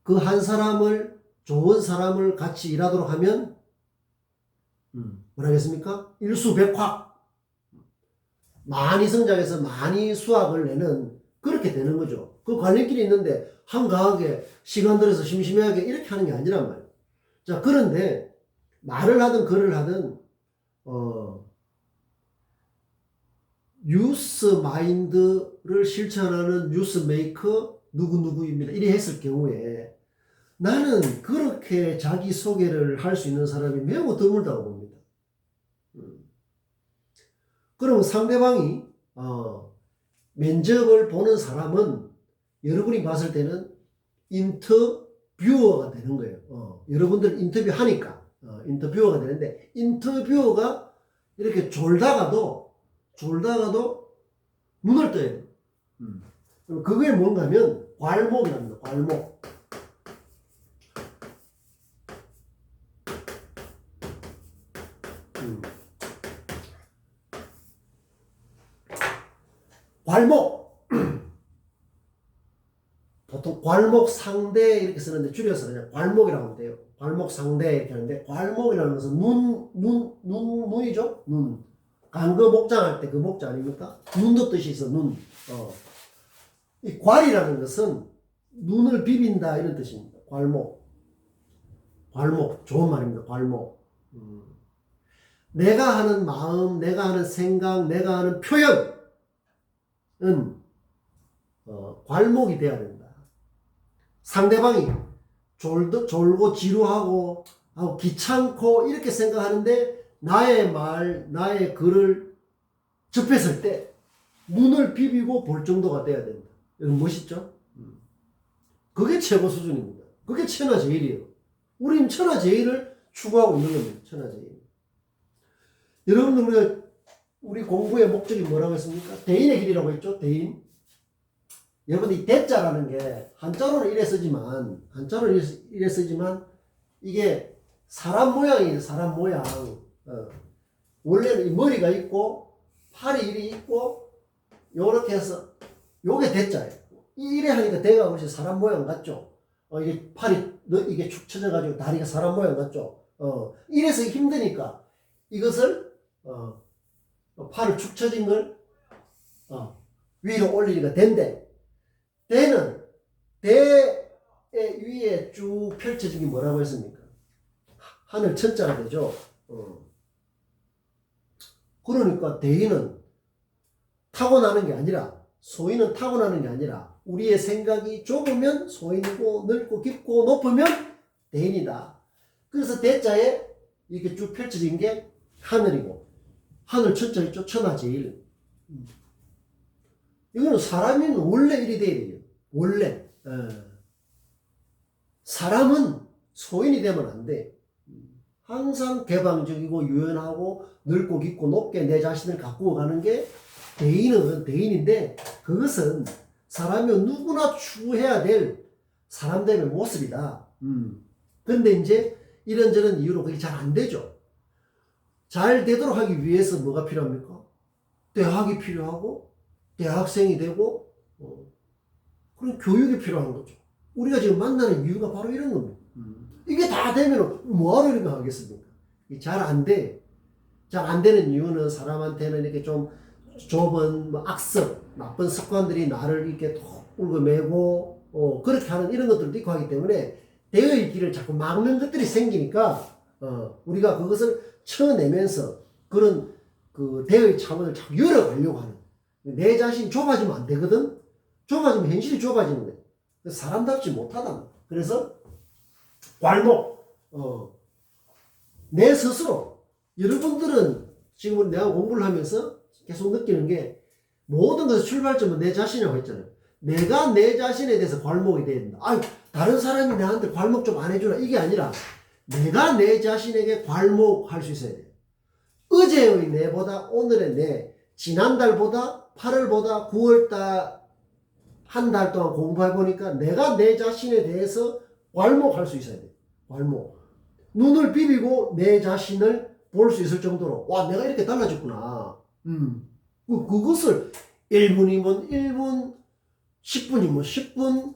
그 한 사람을 좋은 사람을 같이 일하도록 하면 뭐라겠습니까? 일수백화 많이 성장해서 많이 수확을 내는 그렇게 되는 거죠. 그 관리길이 있는데 한가하게 시간 들여서 심심해하게 이렇게 하는 게 아니란 말이에요. 자, 그런데 말을 하든 글을 하든 뉴스 마인드를 실천하는 뉴스메이커 누구누구입니다. 이래 했을 경우에 나는 그렇게 자기소개를 할 수 있는 사람이 매우 드물다고 봅니다. 그럼 상대방이 면접을 보는 사람은 여러분이 봤을 때는 인터뷰어가 되는 거예요. 여러분들 인터뷰하니까 인터뷰어가 되는데 인터뷰어가 이렇게 졸다가도 눈을 떠야 돼요. 그게 뭔가 하면 괄목이랍니다. 괄목. 괄목. 보통 괄목 상대 이렇게 쓰는데 줄여서 그냥 괄목이라고 하면 돼요. 괄목 상대 이렇게 하는데, 괄목이라는 것은 눈이죠? 눈. 강거 목장할 때 그 목자 아닙니까? 눈도 뜻이 있어, 눈. 이 괄이라는 것은 눈을 비빈다 이런 뜻입니다. 괄목. 괄목. 좋은 말입니다. 괄목. 내가 하는 마음, 내가 하는 생각, 내가 하는 표현은 괄목이 돼야 된다. 상대방이 졸고 지루하고 귀찮고 이렇게 생각하는데 나의 말, 나의 글을 접했을 때 눈을 비비고 볼 정도가 돼야 된다. 이건 멋있죠? 그게 최고 수준입니다. 그게 천하제일이에요. 우리는 천하제일을 추구하고 있는 겁니다. 천하제일. 여러분들 우리 공부의 목적이 뭐라고 했습니까? 대인의 길이라고 했죠? 대인. 여러분 이 대자라는 게 한자로는 이래 쓰지만 이게 사람 모양이에요. 사람 모양. 원래는 이 머리가 있고 팔이 이리 있고 요렇게 해서 요게 대자예요. 이래 하니까 대가 혹시 사람 모양 같죠? 이게 팔이 이게 축 처져가지고 다리가 사람 모양 같죠? 이래서 힘드니까 이것을 팔을 축 처진 걸 위로 올리니까 된대. 대는 대의 위에 쭉 펼쳐진 게 뭐라고 했습니까? 하늘 천자가 되죠. 그러니까 대인은 타고나는 게 아니라, 소인은 타고나는 게 아니라 우리의 생각이 좁으면 소인이고 넓고 깊고 높으면 대인이다. 그래서 대자에 이렇게 쭉 펼쳐진 게 하늘이고, 하늘 천자 있죠? 천하제일. 이거는 사람이 원래 이리 돼야 돼요. 원래. 사람은 소인이 되면 안 돼. 항상 개방적이고 유연하고 넓고 깊고 높게 내 자신을 가꾸어 가는 게 대인은 대인인데, 그것은 사람이 누구나 추구해야 될 사람들의 모습이다. 근데 이제 이런저런 이유로 그게 잘 안 되죠. 잘 되도록 하기 위해서 뭐가 필요합니까? 대학이 필요하고, 대학생이 되고, 그런 교육이 필요한 거죠. 우리가 지금 만나는 이유가 바로 이런 겁니다. 이게 다 되면 뭐하러 이런 거 하겠습니까? 잘 안 돼. 잘 안 되는 이유는 사람한테는 이렇게 좀 좁은 악습, 나쁜 습관들이 나를 이렇게 톡 울고매고, 그렇게 하는 이런 것들도 있고 하기 때문에 대의 길을 자꾸 막는 것들이 생기니까, 우리가 그것을 쳐내면서 그런 그 대의 차원을 자꾸 열어가려고 하는. 내 자신이 좁아지면 안 되거든? 좁아지면 현실이 좁아지는 거예요. 사람답지 못하다. 그래서 괄목. 내 스스로. 여러분들은 지금 내가 공부를 하면서 계속 느끼는 게, 모든 것의 출발점은 내 자신이라고 했잖아요. 내가 내 자신에 대해서 괄목이 돼야 된다. 다른 사람이 나한테 괄목 좀 안 해주라. 이게 아니라 내가 내 자신에게 괄목할 수 있어야 돼요. 어제의 내보다 오늘의 내, 지난달보다 8월보다 9월달 한 달 동안 공부해보니까 내가 내 자신에 대해서 괄목할 수 있어야 돼요. 괄목. 눈을 비비고 내 자신을 볼 수 있을 정도로, 와, 내가 이렇게 달라졌구나. 그것을 1분이면 1분, 10분이면 10분,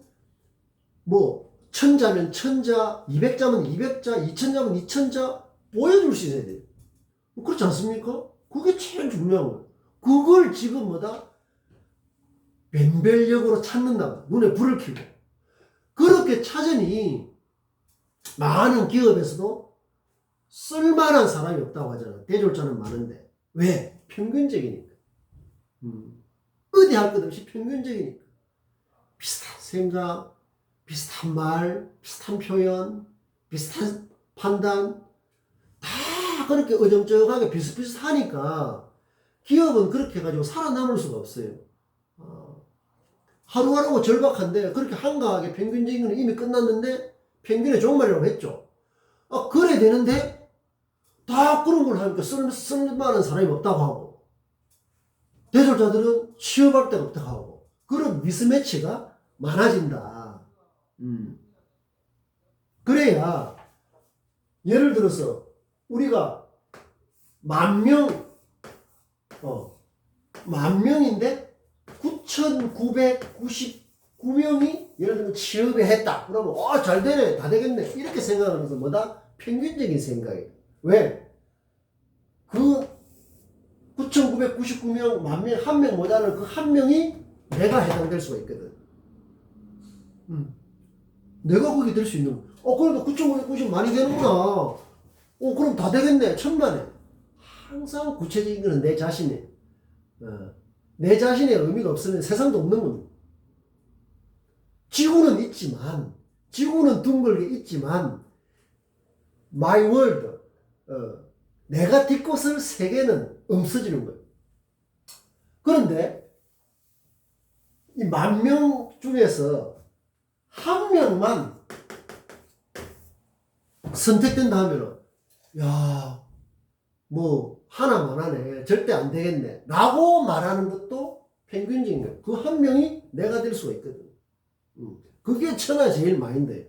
뭐, 1000자면 1000자, 200자면 200자, 2000자면 2000자 보여줄 수 있어야 돼요. 그렇지 않습니까? 그게 제일 중요한 거예요. 그걸 지금 변별력으로 찾는다. 눈에 불을 켜고. 그렇게 찾으니 많은 기업에서도 쓸만한 사람이 없다고 하잖아. 대졸자는 많은데. 왜? 평균적이니까. 어디 할 것 없이 평균적이니까. 비슷한 생각, 비슷한 말, 비슷한 표현, 비슷한 판단, 다 그렇게 어정쩡하게 비슷비슷하니까 기업은 그렇게 해가지고 살아남을 수가 없어요. 하루하루가 절박한데, 그렇게 한가하게 평균적인 건 이미 끝났는데 평균의 종말이라고 했죠. 그래 되는데 다 그런 걸 하니까 쓸만한 사람이 없다고 하고, 대졸자들은 취업할 데가 없다고 하고, 그런 미스매치가 많아진다. 그래야, 예를 들어서 우리가 10,000명, 10,000명인데 9,999명이 예를 들면 취업에 했다. 그러면 잘 되네. 다 되겠네. 이렇게 생각하면서 뭐다? 평균적인 생각이에요. 왜? 그 9,999명, 만명, 한 명 모자는 그 한 명이 내가 해당될 수가 있거든. 내가 거기 될 수 있는 거. 그래도 9,990 많이 되는구나. 그럼 다 되겠네. 천만에. 항상 구체적인 거는 내 자신이에요. 내 자신의 의미가 없으면 세상도 없는 겁니다. 지구는 있지만, 지구는 둥글게 있지만, my world, 내가 딛고설 세계는 없어지는 거예요. 그런데, 이 10,000명 중에서 한 명만 선택된다 하면은, 야, 뭐, 하나만 하네. 절대 안 되겠네. 라고 말하는 것도 평균적인 거예요. 그 한 명이 내가 될 수가 있거든. 그게 천하제일 마인드예요.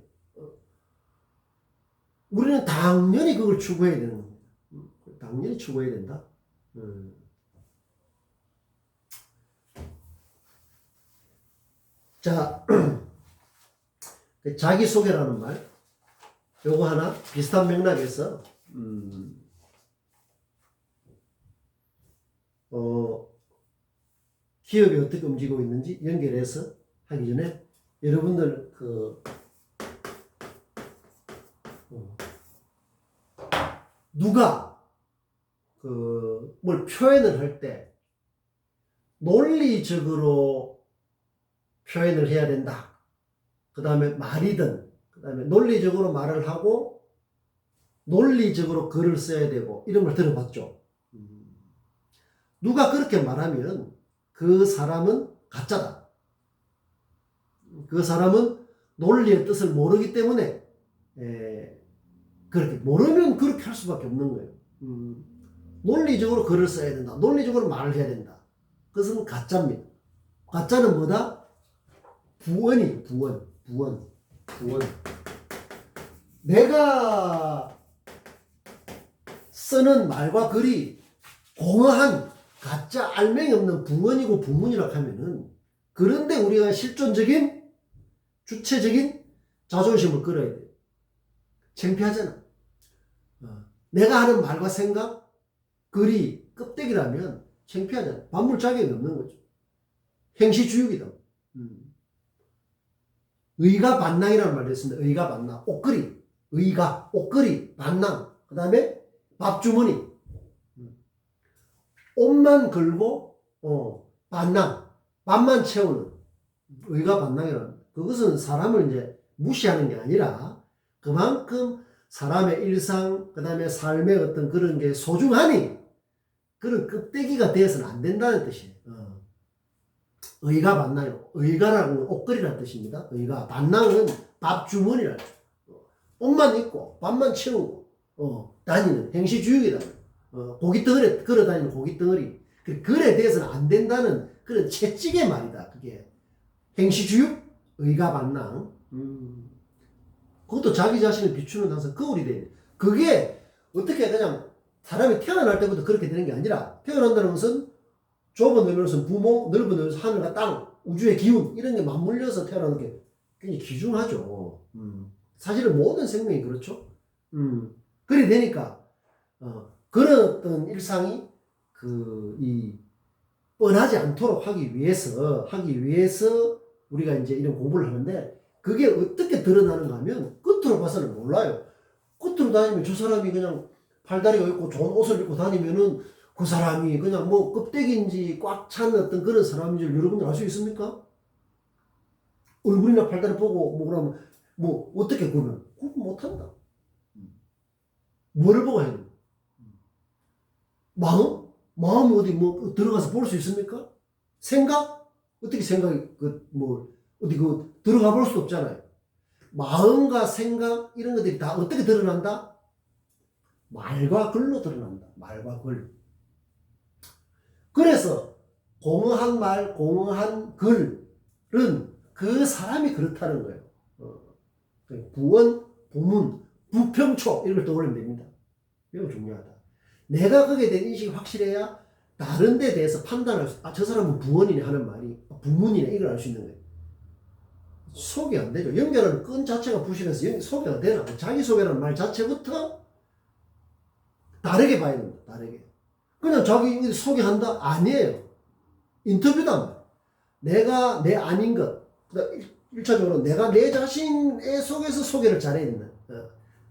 우리는 당연히 그걸 추구해야 되는 겁니다. 당연히 추구해야 된다. 자, 자기소개라는 말. 요거 하나 비슷한 맥락에서, 기업이 어떻게 움직이고 있는지 연결해서 하기 전에 여러분들 누가 뭘 표현을 할 때 논리적으로 표현을 해야 된다. 그 다음에 말이든, 그 다음에 논리적으로 말을 하고 논리적으로 글을 써야 되고 이런 걸 들어봤죠. 누가 그렇게 말하면 그 사람은 가짜다. 그 사람은 논리의 뜻을 모르기 때문에 그렇게 모르면 그렇게 할 수밖에 없는 거예요. 논리적으로 글을 써야 된다. 논리적으로 말을 해야 된다. 그것은 가짜입니다. 가짜는 뭐다? 부언이 부언. 내가 쓰는 말과 글이 공허한 가짜 알맹이 없는 붕언이고 부문이라고 하면은, 그런데 우리가 실존적인 주체적인 자존심을 끌어야 돼. 창피하잖아. 내가 하는 말과 생각, 글이 껍데기라면 창피하잖아. 반물 자격이 없는 거죠. 행시주육이다. 의가 반낭이라는 말도 있습니다. 의가 반낭. 옷걸이. 의가, 옷걸이, 반낭. 그 다음에 밥주머니. 옷만 걸고, 반낭. 밥만 채우는. 의가 반낭이라는 거예요. 그것은 사람을 이제 무시하는 게 아니라 그만큼 사람의 일상, 그 다음에 삶의 어떤 그런 게 소중하니 그런 껍데기가 되어서는 안 된다는 뜻이에요. 의가 반낭이에요. 의가라는 건 옷걸이라는 뜻입니다. 의가. 반낭은 밥주머니라는 뜻. 옷만 입고 밥만 채우고 다니는 행시주육이다. 고깃덩어리 걸어다니는 고깃덩어리. 그래 대해서는 안 된다는 그런 채찍의 말이다. 그게 행시주육, 의가 반낭. 그것도 자기 자신을 비추는 항상 거울이 돼야 돼. 그게 어떻게 그냥 사람이 태어날 때부터 그렇게 되는 게 아니라, 태어난다는 것은 좁은 의미로서 부모, 넓은 의미로서 하늘과 땅, 우주의 기운 이런 게 맞물려서 태어나는 게 굉장히 귀중하죠. 사실은 모든 생명이 그렇죠. 그래 되니까 그런 어떤 일상이 이 뻔하지 않도록 하기 위해서 우리가 이제 이런 공부를 하는데, 그게 어떻게 드러나는가 하면 겉으로 봐서는 몰라요. 겉으로 다니면 저 사람이 그냥 팔다리가 있고 좋은 옷을 입고 다니면은 그 사람이 그냥 뭐 껍데기인지 꽉 찬 어떤 그런 사람인지 여러분들 알 수 있습니까? 얼굴이나 팔다리 보고 뭐 그러면 뭐 어떻게 구분 못한다. 뭐를 보고 해야 돼? 마음 어디 뭐 들어가서 볼 수 있습니까? 생각? 어떻게 생각이 어디 들어가 볼 수도 없잖아요. 마음과 생각 이런 것들이 다 어떻게 드러난다? 말과 글로 드러난다. 말과 글. 그래서 공허한 말, 공허한 글은 그 사람이 그렇다는 거예요. 부언, 부문, 부평초 이런 걸 떠올리면 됩니다. 매우 중요하다. 내가 거기에 대한 인식이 확실해야 다른 데 대해서 판단할 수, 저 사람은 부원이네 하는 말이 부문이네 이걸 알 수 있는 거예요. 소개 안 되죠. 연결하는 끈 자체가 부실해서 소개가 되나? 자기소개라는 말 자체부터 다르게 봐야 됩니다. 다르게. 그냥 자기 소개한다? 아니에요. 인터뷰다. 내가 내 아닌 것. 1차적으로 내가 내 자신의 속에서 소개를 잘해야 된다.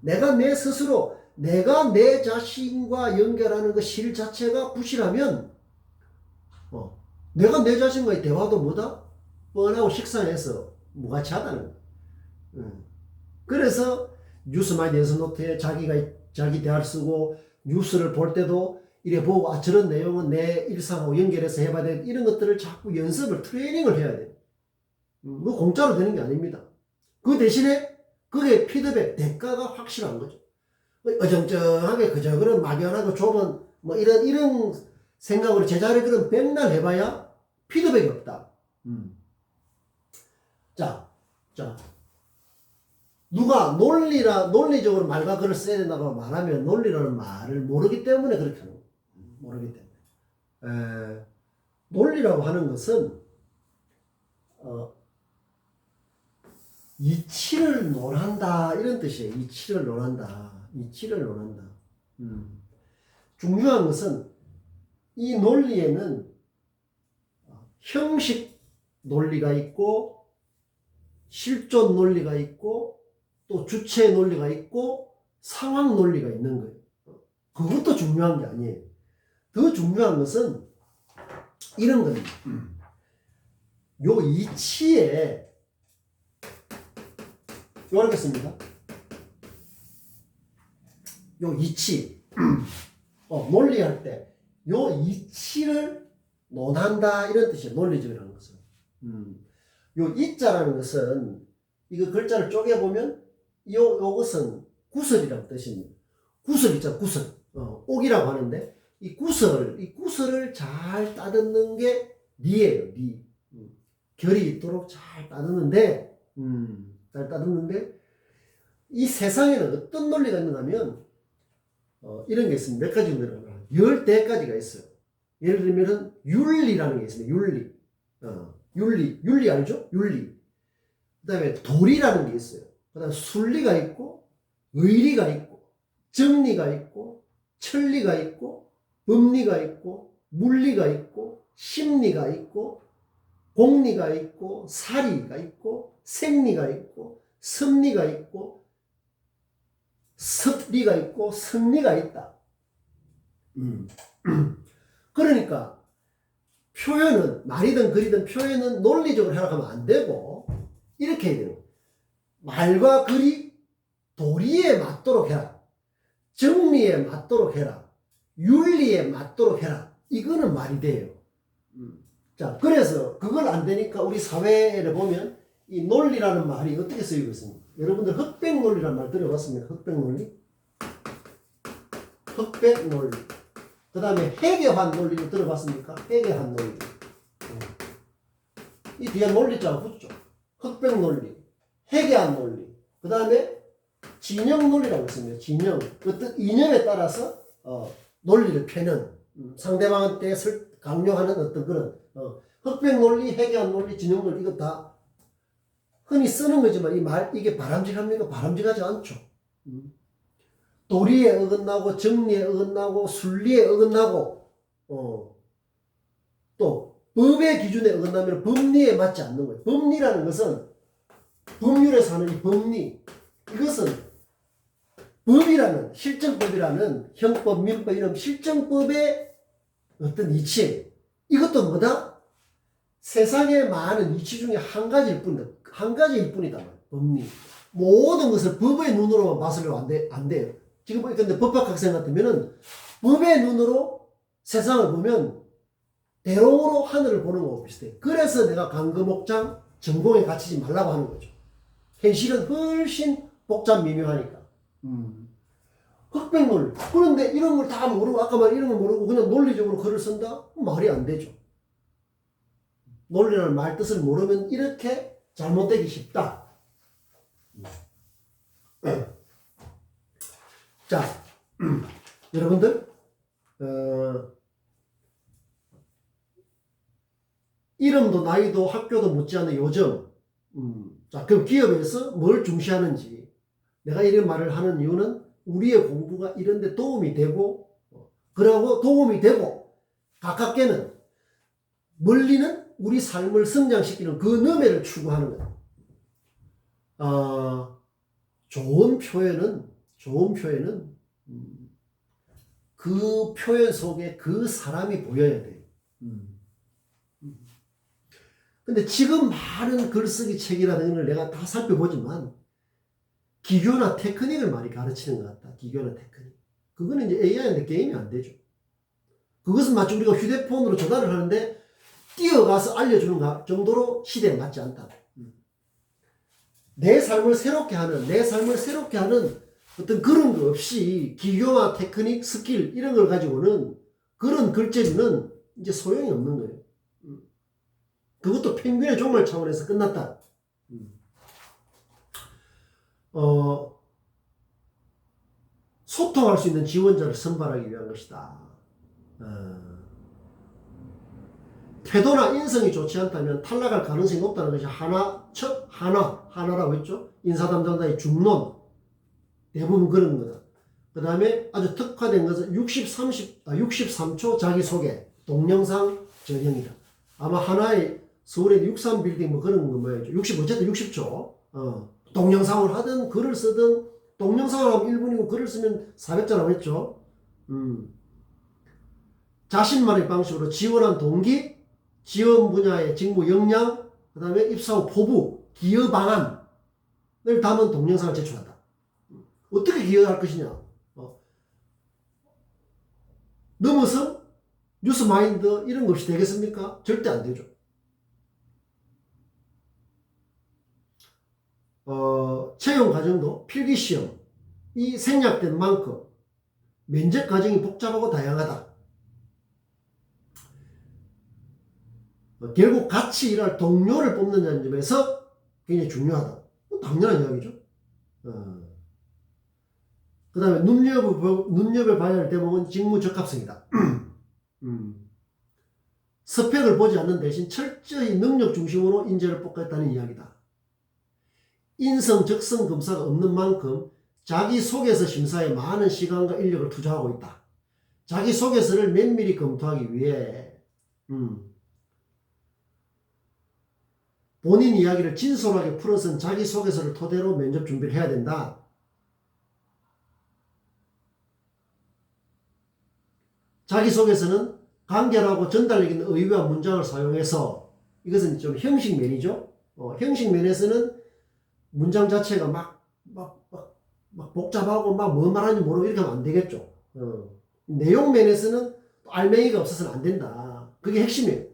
내가 내 스스로, 내가 내 자신과 연결하는 그 실 자체가 부실하면, 내가 내 자신과의 대화도 뭐다? 뻔하고 식상해서 무가치하다는 거야. 그래서 뉴스 마이 댄스 노트에 자기 대화를 쓰고, 뉴스를 볼 때도 이래 보고, 저런 내용은 내 일상하고 연결해서 해봐야 돼. 이런 것들을 자꾸 연습을, 트레이닝을 해야 돼. 뭐 공짜로 되는 게 아닙니다. 그 대신에 그게 피드백, 대가가 확실한 거죠. 어정쩡하게 그저 그런 막연하고 좁은 뭐 이런 생각으로 제자리 그런 백날 해봐야 피드백이 없다. 자, 누가 논리적으로 말과 글을 써야 된다고 말하면 논리라는 말을 모르기 때문에 그렇게 하는 거예요. 모르기 때문에. 논리라고 하는 것은, 이치를 논한다. 이런 뜻이에요. 이치를 논한다. 중요한 것은 이 논리에는 형식 논리가 있고, 실존 논리가 있고, 또 주체 논리가 있고, 상황 논리가 있는 거예요. 그것도 중요한 게 아니에요. 더 중요한 것은 이런 겁니다. 요 이치에 요렇게 씁니다. 요 이치. 논리할 때 요 이치를 논한다 이런 뜻이에요. 논리적이라는 것은. 요 이자라는 것은 이거 글자를 쪼개보면 요것은 구설이라는 뜻입니다. 구설 있잖아. 구설. 옥이라고 하는데 이 구설을 잘 따듬는 게 리예요. 리. 결이 있도록 잘 따듬는데 이 세상에는 어떤 논리가 있는가 하면 이런 게 있습니다. 몇 가지 논리가 10대까지가 있어요. 예를 들면 윤리라는 게 있습니다. 윤리 알죠? 윤리. 그 다음에 도리라는 게 있어요. 그 다음에 순리가 있고 의리가 있고 정리가 있고 천리가 있고 법리가 있고 물리가 있고 심리가 있고 공리가 있고 사리가 있고 생리가 있고 섭리가 있고 섭리가 있고 성리가 있다. 그러니까 표현은 말이든 글이든 표현은 논리적으로 해나가면 안 되고 이렇게 해야 돼요. 말과 글이 도리에 맞도록 해라. 정리에 맞도록 해라. 윤리에 맞도록 해라. 이거는 말이 돼요. 자, 그래서 그걸 안 되니까 우리 사회를 보면 이 논리라는 말이 어떻게 쓰이고 있습니까? 여러분들 흑백 논리라는 말 들어봤습니까? 흑백 논리? 흑백 논리. 그 다음에 해계환 논리를 들어봤습니까? 해계환 논리. 이 뒤에 논리자가 붙죠. 흑백 논리, 해계환 논리. 그 다음에 진영 논리라고 있습니다. 진영. 어떤 이념에 따라서 논리를 펴는 상대방한테 강요하는 어떤 그런 흑백 논리, 해계환 논리, 진영 논리 이거 다 흔히 쓰는 거지만 이게 바람직합니까? 바람직하지 않죠. 도리에 어긋나고 정리에 어긋나고 순리에 어긋나고 또 법의 기준에 어긋나면 법리에 맞지 않는 거예요. 법리라는 것은 법률에서 하는 이 법리 이것은 법이라는 실정법이라는 형법, 민법 이런 실정법의 어떤 이치예요. 이것도 뭐다? 세상에 많은 이치 중에 한 가지일 뿐이다. 법리. 모든 것을 법의 눈으로만 봐서는 안 돼요. 지금 근데 법학학생 같으면은 법의 눈으로 세상을 보면 대롱으로 하늘을 보는 거하고 비슷해요. 그래서 내가 강금옥장 전공에 갇히지 말라고 하는 거죠. 현실은 훨씬 복잡 미묘하니까. 흑백 논리. 그런데 이런 걸 다 모르고 아까 말 이런 걸 모르고 그냥 논리적으로 글을 쓴다? 말이 안 되죠. 논리라는 말 뜻을 모르면 이렇게 잘못되기 쉽다. 자, 여러분들 이름도 나이도 학교도 묻지 않는 요즘. 자, 그럼 기업에서 뭘 중시하는지. 내가 이런 말을 하는 이유는 우리의 공부가 이런 데 도움이 되고, 그러고 도움이 되고, 가깝게는, 멀리는 우리 삶을 성장시키는 그 너매를 추구하는 거예요. 좋은 표현은 그 표현 속에 그 사람이 보여야 돼요. 근데 지금 많은 글쓰기 책이라는 걸 내가 다 살펴보지만 기교나 테크닉을 많이 가르치는 것 같다. 기교나 테크닉. 그거는 이제 AI한테 게임이 안 되죠. 그것은 마치 우리가 휴대폰으로 전화를 하는데 뛰어가서 알려주는 정도로 시대에 맞지 않다. 내 삶을 새롭게 하는 어떤 그런 거 없이 기교와 테크닉, 스킬 이런 걸 가지고는 그런 글재주는 이제 소용이 없는 거예요. 그것도 펭귄의 종말 차원에서 끝났다. 소통할 수 있는 지원자를 선발하기 위한 것이다. 태도나 인성이 좋지 않다면 탈락할 가능성이 높다는 것이 하나라고 했죠. 인사 담당자의 중론. 대부분 그런 거다. 그 다음에 아주 특화된 것은 63초 자기소개, 동영상 전형이다. 아마 하나의 서울의 63빌딩 뭐 그런 거 뭐였죠. 어쨌든 60초. 동영상을 하든 글을 쓰든, 동영상을 하면 1분이고 글을 쓰면 400자라고 했죠. 자신만의 방식으로 지원한 동기, 지원 분야의 직무 역량, 그 다음에 입사 후 포부, 기여 방안을 담은 동영상을 제출한다. 어떻게 기여할 것이냐? 넘어서 뉴스마인드 이런 거 없이 되겠습니까? 절대 안 되죠. 채용 과정도 필기시험, 이 생략된 만큼 면접 과정이 복잡하고 다양하다. 결국 같이 일할 동료를 뽑는다는 점에서 굉장히 중요하다. 당연한 이야기죠. 그 다음에 눈여겨봐야 할 대목은 직무 적합성이다. 스펙을 보지 않는 대신 철저히 능력 중심으로 인재를 뽑겠다는 이야기다. 인성, 적성 검사가 없는 만큼 자기소개서 심사에 많은 시간과 인력을 투자하고 있다. 자기소개서를 면밀히 검토하기 위해 본인 이야기를 진솔하게 풀어선 자기소개서를 토대로 면접 준비를 해야 된다. 자기소개서는 간결하고 전달력 있는 어휘와 문장을 사용해서 이것은 좀 형식면이죠. 형식면에서는 문장 자체가 막 복잡하고 막 뭐 말하는지 모르고 이렇게 하면 안 되겠죠. 내용면에서는 알맹이가 없어서는 안 된다. 그게 핵심이에요.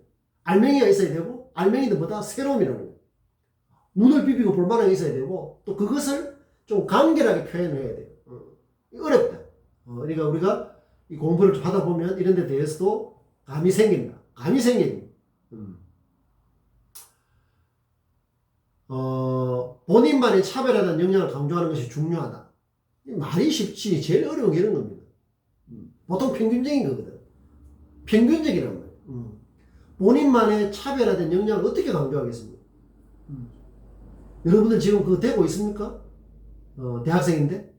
알맹이가 있어야 되고, 알맹이는 뭐다? 새로움이라는 거예요. 눈을 비비고 볼만한 게 있어야 되고, 또 그것을 좀 간결하게 표현을 해야 돼요. 어렵다. 그러니까 우리가 이 공부를 좀 하다 보면 이런 데 대해서도 감이 생긴다. 감이 생깁니다. 본인만의 차별화된 역량을 강조하는 것이 중요하다. 말이 쉽지 제일 어려운 게 이런 겁니다. 보통 평균적인 거거든. 평균적이란 말이에요. 본인만의 차별화된 역량을 어떻게 강조하겠습니까? 여러분들 지금 그거 되고 있습니까? 대학생인데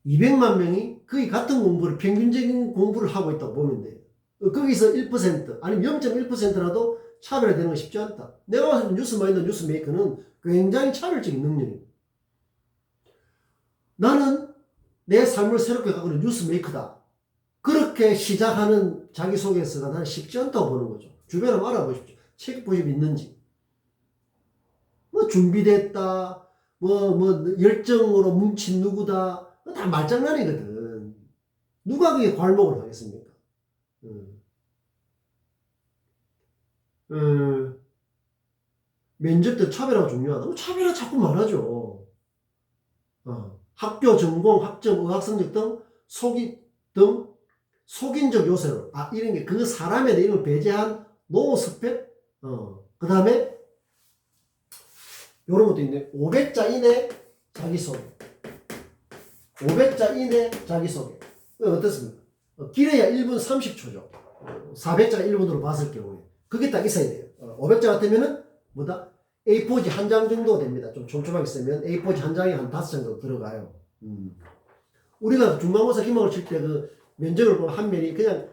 200만 명이 거의 같은 공부를 평균적인 공부를 하고 있다고 보면 돼요. 거기서 1% 아니면 0.1%라도 차별화되는 건 쉽지 않다. 내가 봤을 때 뉴스마인드, 뉴스메이커는 굉장히 차별적인 능력이에요. 나는 내 삶을 새롭게 가꾸는 뉴스메이커다. 그렇게 시작하는 자기소개서가 나는 쉽지 않다고 보는 거죠. 주변을 알아보십시오. 책 보시면 있는지. 뭐 준비됐다. 뭐 열정으로 뭉친 누구다. 다 말장난이거든. 누가 그게 괄목을 하겠습니까? 면접 때 차별화가 중요하다. 차별화 자꾸 말하죠. 학교 전공, 학점, 의학 성적 등 속인적 요소를 이런 게 그 사람에 대해 배제한 노 스펙. 그 다음에 요런 것도 있네. 500자 이내 자기소개. 500자 이내 자기소개. 어떻습니까? 길어야 1분 30초죠. 400자가 1번으로 봤을 경우에 그게 딱 있어야 돼요. 500자 같으면은 뭐다? A4지 한 장 정도 됩니다. 좀 촘촘하게 쓰면 A4지 한 장에 한 5장 정도 들어가요. 우리가 중간고사 기말을 칠 때 그 면적을 보면 한 면이 그냥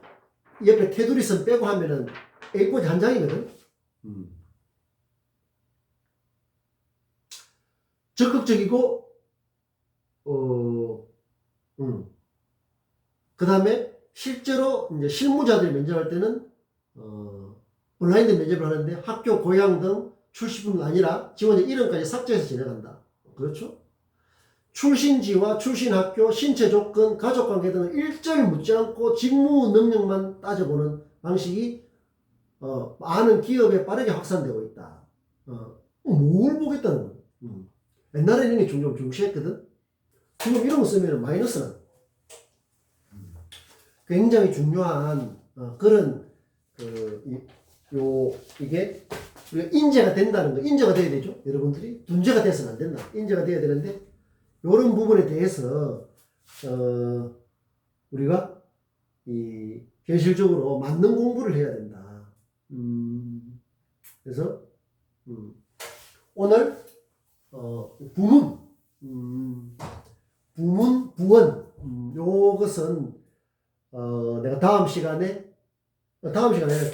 옆에 테두리 선 빼고 하면은 A4지 한 장이거든. 적극적이고 그 다음에 실제로 이제 실무자들이 면접할 때는 온라인で면접을 하는데 학교, 고향 등 출신뿐만 아니라 지원자 이름까지 삭제해서 진행한다. 그렇죠? 출신지와 출신학교, 신체 조건, 가족관계 등을 일절 묻지 않고 직무 능력만 따져보는 방식이 많은 기업에 빠르게 확산되고 있다. 뭘 보겠다는 거야. 옛날에는 이게 좀 중시했거든. 지금 이런 거 쓰면 마이너스는 굉장히 중요한 그런 이게 우리가 인재가 된다는 거, 인재가 돼야 되죠. 여러분들이 dun재가 돼서는 안 된다. 인재가 돼야 되는데 이런 부분에 대해서 우리가 현실적으로 맞는 공부를 해야 된다. 그래서 오늘 부문, 부원 요것은 내가 다음 시간에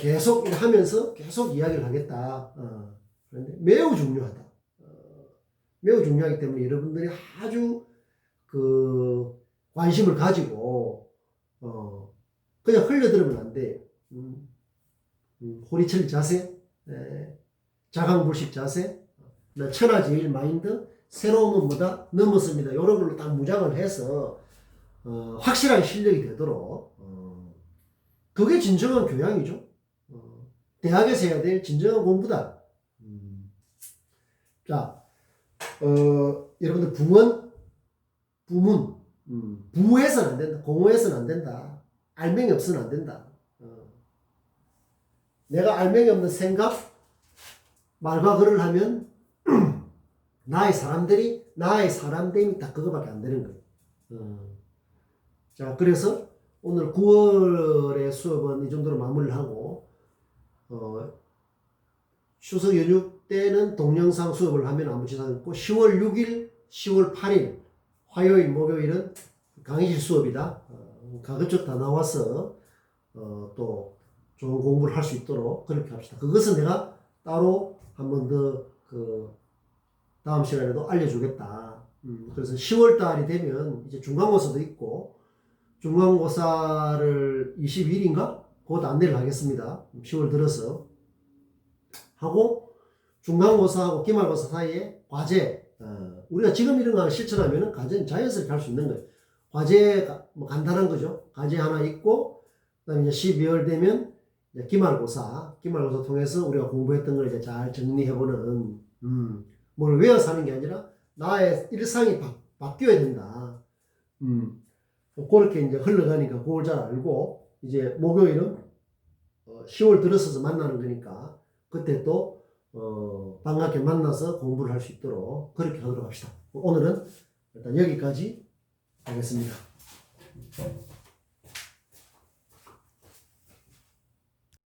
계속 하면서 계속 이야기를 하겠다. 그런데 매우 중요하다. 매우 중요하기 때문에 여러분들이 아주 그 관심을 가지고 그냥 흘려들으면 안 돼. 호리철 자세, 자강불식 자세, 천하제일 마인드, 새로움은 뭐다? 넘었습니다. 이런 걸로 딱 무장을 해서 확실하게 실력이 되도록 그게 진정한 교양이죠. 대학에서 해야 될 진정한 공부다. 자, 여러분들 부문, 부해서는 안 된다. 공호해서는 안 된다. 알맹이 없으면 안 된다. 내가 알맹이 없는 생각, 말과 글을 하면 나의 사람됨이 딱 그거밖에 안 되는 거예요. 자, 그래서 오늘 9월의 수업은 이 정도로 마무리를 하고 추석 연휴 때는 동영상 수업을 하면 아무 지장 없고 10월 6일, 10월 8일 화요일, 목요일은 강의실 수업이다. 가급적 다 나와서 또 좋은 공부를 할 수 있도록 그렇게 합시다. 그것은 내가 따로 한 번 더 다음 시간에도 알려주겠다. 그래서 10월 달이 되면 이제 중간고사도 있고 중간고사를 22일인가? 곧 안내를 하겠습니다. 10월 들어서 하고 중간고사하고 기말고사 사이에 과제 우리가 지금 이런 거 실천하면 과제는 자연스럽게 할 수 있는 거예요. 과제가 뭐 간단한 거죠. 과제 하나 있고 그다음에 이제 12월 되면 이제 기말고사 통해서 우리가 공부했던 걸 이제 잘 정리해보는 뭘 외워서 하는 게 아니라 나의 일상이 바뀌어야 된다. 그렇게 이제 흘러가니까 그걸 잘 알고 이제 목요일은 10월 들어서서 만나는 거니까 그때 또 반갑게 만나서 공부를 할 수 있도록 그렇게 하도록 합시다. 오늘은 일단 여기까지 하겠습니다.